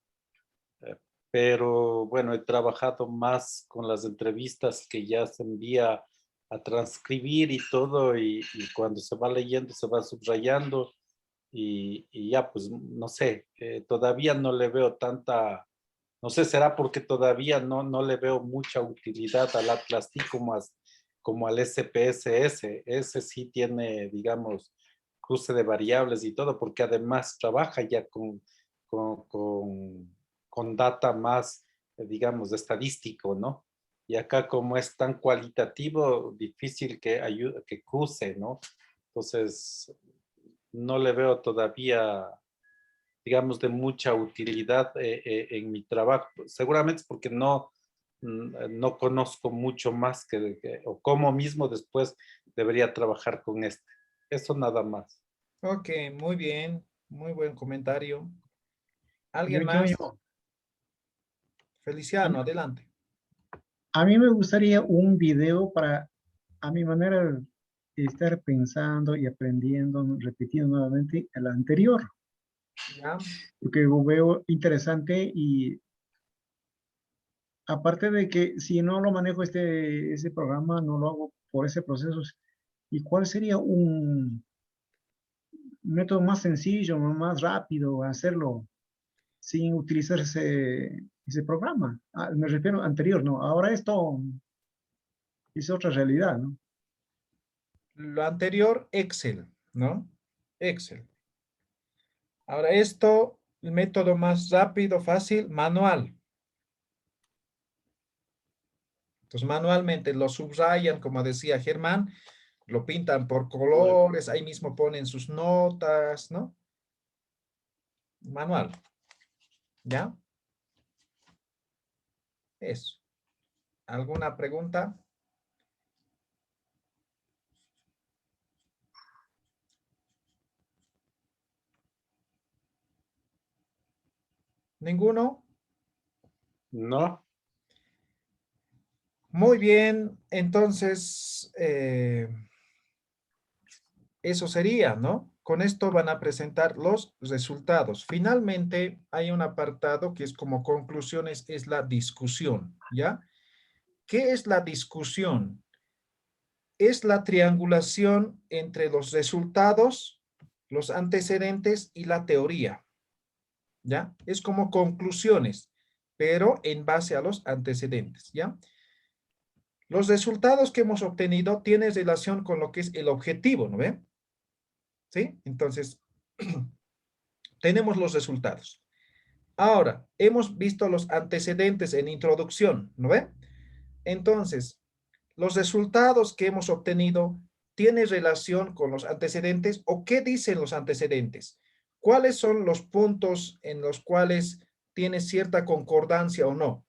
Pero bueno, he trabajado más con las entrevistas que ya se envía a transcribir y todo, y cuando se va leyendo se va subrayando, y ya, pues no sé, todavía no le veo tanta, no sé, será porque todavía no le veo mucha utilidad al Atlas T como al SPSS. Ese sí tiene, digamos, cruce de variables y todo, porque además trabaja ya con data más, digamos, estadístico, ¿no? Y acá como es tan cualitativo, difícil que ayude, que cruce, ¿no? Entonces, no le veo todavía, digamos, de mucha utilidad en mi trabajo. Seguramente es porque no conozco mucho más o cómo mismo después debería trabajar con este. Eso nada más. Ok, muy bien, muy buen comentario. ¿Alguien Yo. más? A, Feliciano, adelante. a mí me gustaría un video para, a mi manera de estar pensando y aprendiendo, repitiendo nuevamente el anterior, ¿Ya? porque lo veo interesante y aparte de que si no lo manejo ese programa, no lo hago por ese proceso. ¿Y cuál sería un método más sencillo, más rápido hacerlo sin utilizar ese programa? Ah, me refiero anterior, ¿no? Ahora esto es otra realidad, ¿no? Lo anterior, Excel, ¿no? Excel. Ahora esto, el método más rápido, fácil, manual. Entonces manualmente lo subrayan, como decía Germán, lo pintan por colores, ahí mismo ponen sus notas, ¿no? Manual, ¿ya? Eso. ¿Alguna pregunta? ¿Ninguno? No, Muy bien, entonces eso sería, ¿no? Con esto van a presentar los resultados. Finalmente, hay un apartado que es como conclusiones, es la discusión, ¿ya? ¿Qué es la discusión? Es la triangulación entre los resultados, los antecedentes y la teoría, ¿ya? Es como conclusiones, pero en base a los antecedentes, ¿ya? Los resultados que hemos obtenido tienen relación con lo que es el objetivo, ¿no ve? ¿Sí? Entonces, tenemos los resultados. Ahora, hemos visto los antecedentes en introducción, ¿no ve? Entonces, los resultados que hemos obtenido tienen relación con los antecedentes o qué dicen los antecedentes. ¿Cuáles son los puntos en los cuales tiene cierta concordancia o no?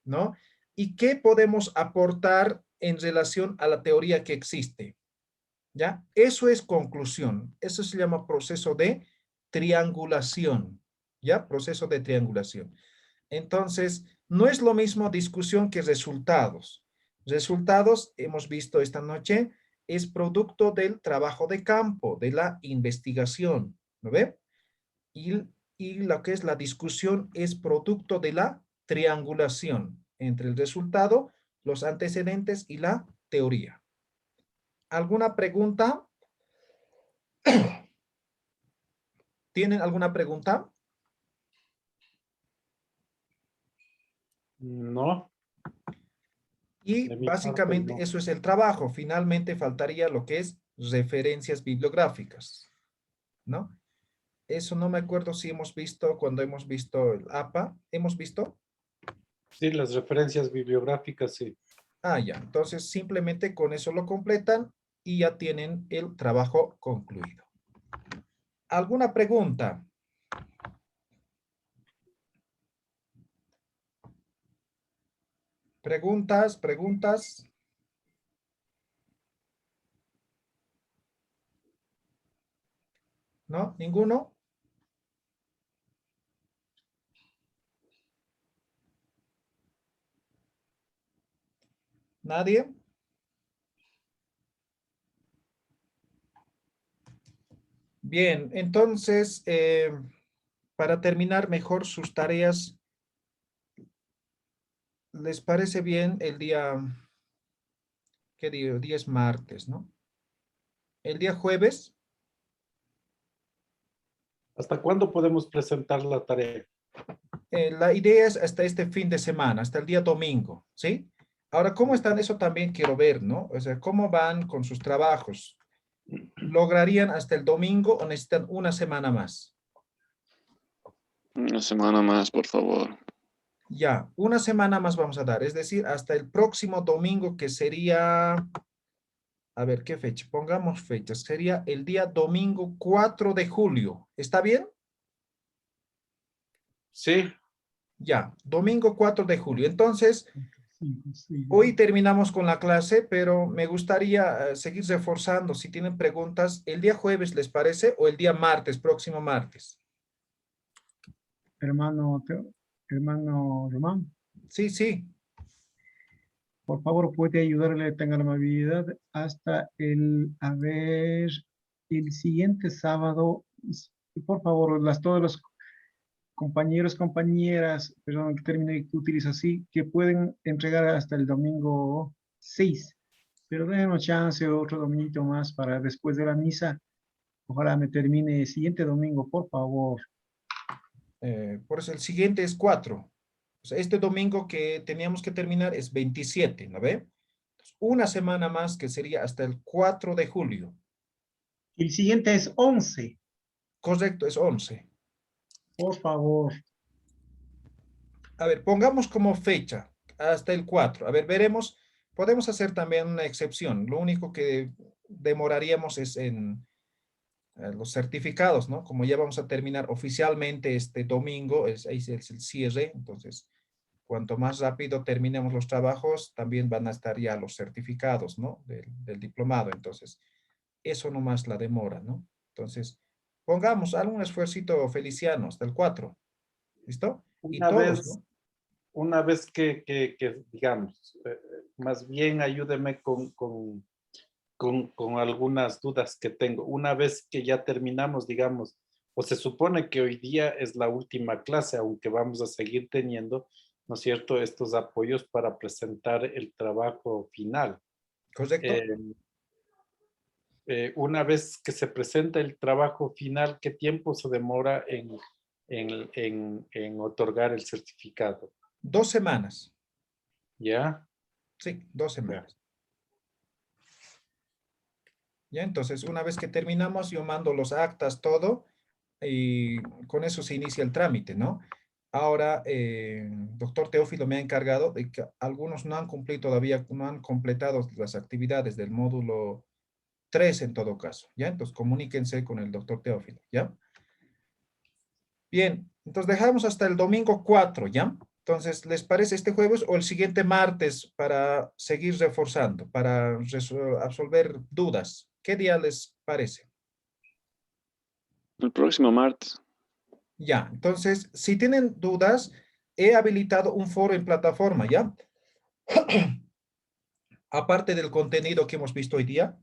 ¿No? ¿Y qué podemos aportar en relación a la teoría que existe? ¿Ya? Eso es conclusión. Eso se llama proceso de triangulación. ¿Ya? Proceso de triangulación. Entonces, no es lo mismo discusión que resultados. Resultados, hemos visto esta noche, es producto del trabajo de campo, de la investigación. ¿No ve? Y lo que es la discusión es producto de la triangulación entre el resultado, los antecedentes y la teoría. ¿Alguna pregunta? ¿Tienen alguna pregunta? no, Y de mi parte básicamente no. eso es el trabajo. Finalmente faltaría lo que es referencias bibliográficas, ¿no? Eso no me acuerdo si hemos visto cuando hemos visto el APA. ¿Hemos visto? Sí, las referencias bibliográficas, sí. Ah, ya. Entonces simplemente con eso lo completan y ya tienen el trabajo concluido. ¿Alguna pregunta? ¿Preguntas? ¿Preguntas? ¿No? ¿Ninguno? ¿Nadie? Bien, entonces, para terminar mejor sus tareas, ¿les parece bien el día, qué día? El día es martes, ¿no? El día jueves, ¿Hasta cuándo podemos presentar la tarea? la idea es hasta este fin de semana, hasta el día domingo, ¿sí? Ahora, ¿cómo están? Eso también quiero ver, ¿no? O sea, ¿cómo van con sus trabajos? ¿Lograrían hasta el domingo o necesitan una semana más? Una semana más, por favor. Ya, una semana más vamos a dar, es decir, hasta el próximo domingo que sería, a ver, ¿qué fecha? Pongamos fechas, sería el día domingo 4 de julio, ¿está bien? Sí, Ya, domingo 4 de julio. Entonces, Sí, sí. hoy terminamos con la clase, pero me gustaría seguir reforzando. Si tienen preguntas, ¿el día jueves les parece o el día martes, próximo martes? Hermano, hermano Román, Sí, sí. por favor, puede ayudarle, tenga la amabilidad, hasta a ver, el siguiente sábado, por favor, todos los compañeros, compañeras, perdón, que termine que utiliza así, que pueden entregar hasta el domingo 6, pero déjenos chance otro domingo más para después de la misa. Ojalá me termine el siguiente domingo, por favor. Por eso el siguiente es 4. O sea, este domingo que teníamos que terminar es 27, ¿no ve? Una semana más que sería hasta el 4 de julio. El siguiente es 11. Correcto, es 11. Por favor. A ver, pongamos como fecha hasta el 4. A ver, veremos. Podemos hacer también una excepción. Lo único que demoraríamos es en los certificados, ¿no? Como ya vamos a terminar oficialmente este domingo, ahí es el cierre. Entonces, cuanto más rápido terminemos los trabajos, también van a estar ya los certificados, ¿no? Del diplomado. Entonces, eso nomás la demora, ¿no? Entonces, pongamos algún esfuercito Feliciano hasta el 4. ¿Listo? Y Una todos, vez, ¿no? una vez que digamos, más bien ayúdeme con algunas dudas que tengo. Una vez que ya terminamos, digamos, o se supone que hoy día es la última clase, aunque vamos a seguir teniendo, ¿no es cierto?, estos apoyos para presentar el trabajo final. ¿Correcto? Una vez que se presenta el trabajo final, ¿qué tiempo se demora en otorgar el certificado? 2 semanas. ¿Ya? Sí, 2 semanas. Ya, entonces, una vez que terminamos, yo mando los actas, todo, y con eso se inicia el trámite, ¿no? Ahora, doctor Teófilo me ha encargado de que algunos no han cumplido todavía, no han completado las actividades del módulo 3 en todo caso, ¿ya? Entonces, comuníquense con el doctor Teófilo, ¿ya? Bien, entonces dejamos hasta el domingo 4, ¿ya? Entonces, ¿les parece este jueves o el siguiente martes para seguir reforzando, para absolver dudas? ¿Qué día les parece? El próximo martes. Ya, entonces, si tienen dudas, he habilitado un foro en plataforma, ¿ya? Aparte del contenido que hemos visto hoy día,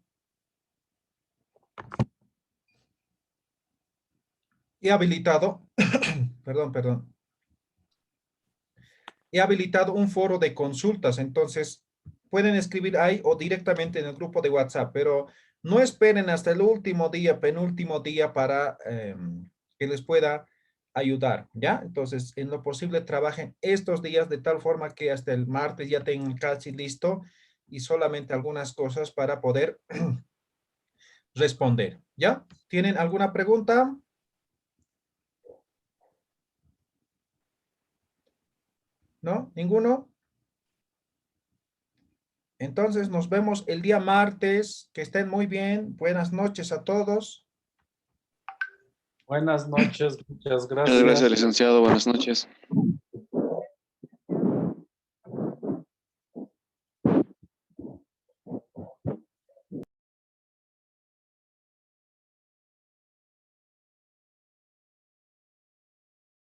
he habilitado, perdón, he habilitado un foro de consultas, entonces pueden escribir ahí o directamente en el grupo de WhatsApp, pero no esperen hasta el último día, penúltimo día para que les pueda ayudar, ¿ya? Entonces, en lo posible, trabajen estos días de tal forma que hasta el martes ya tengan casi listo y solamente algunas cosas para poder responder, ¿ya? ¿Tienen alguna pregunta? ¿No? ¿Ninguno? Entonces nos vemos el día martes. Que estén muy bien. Buenas noches a todos. Buenas noches, muchas Muchas gracias, gracias. licenciado. Buenas noches.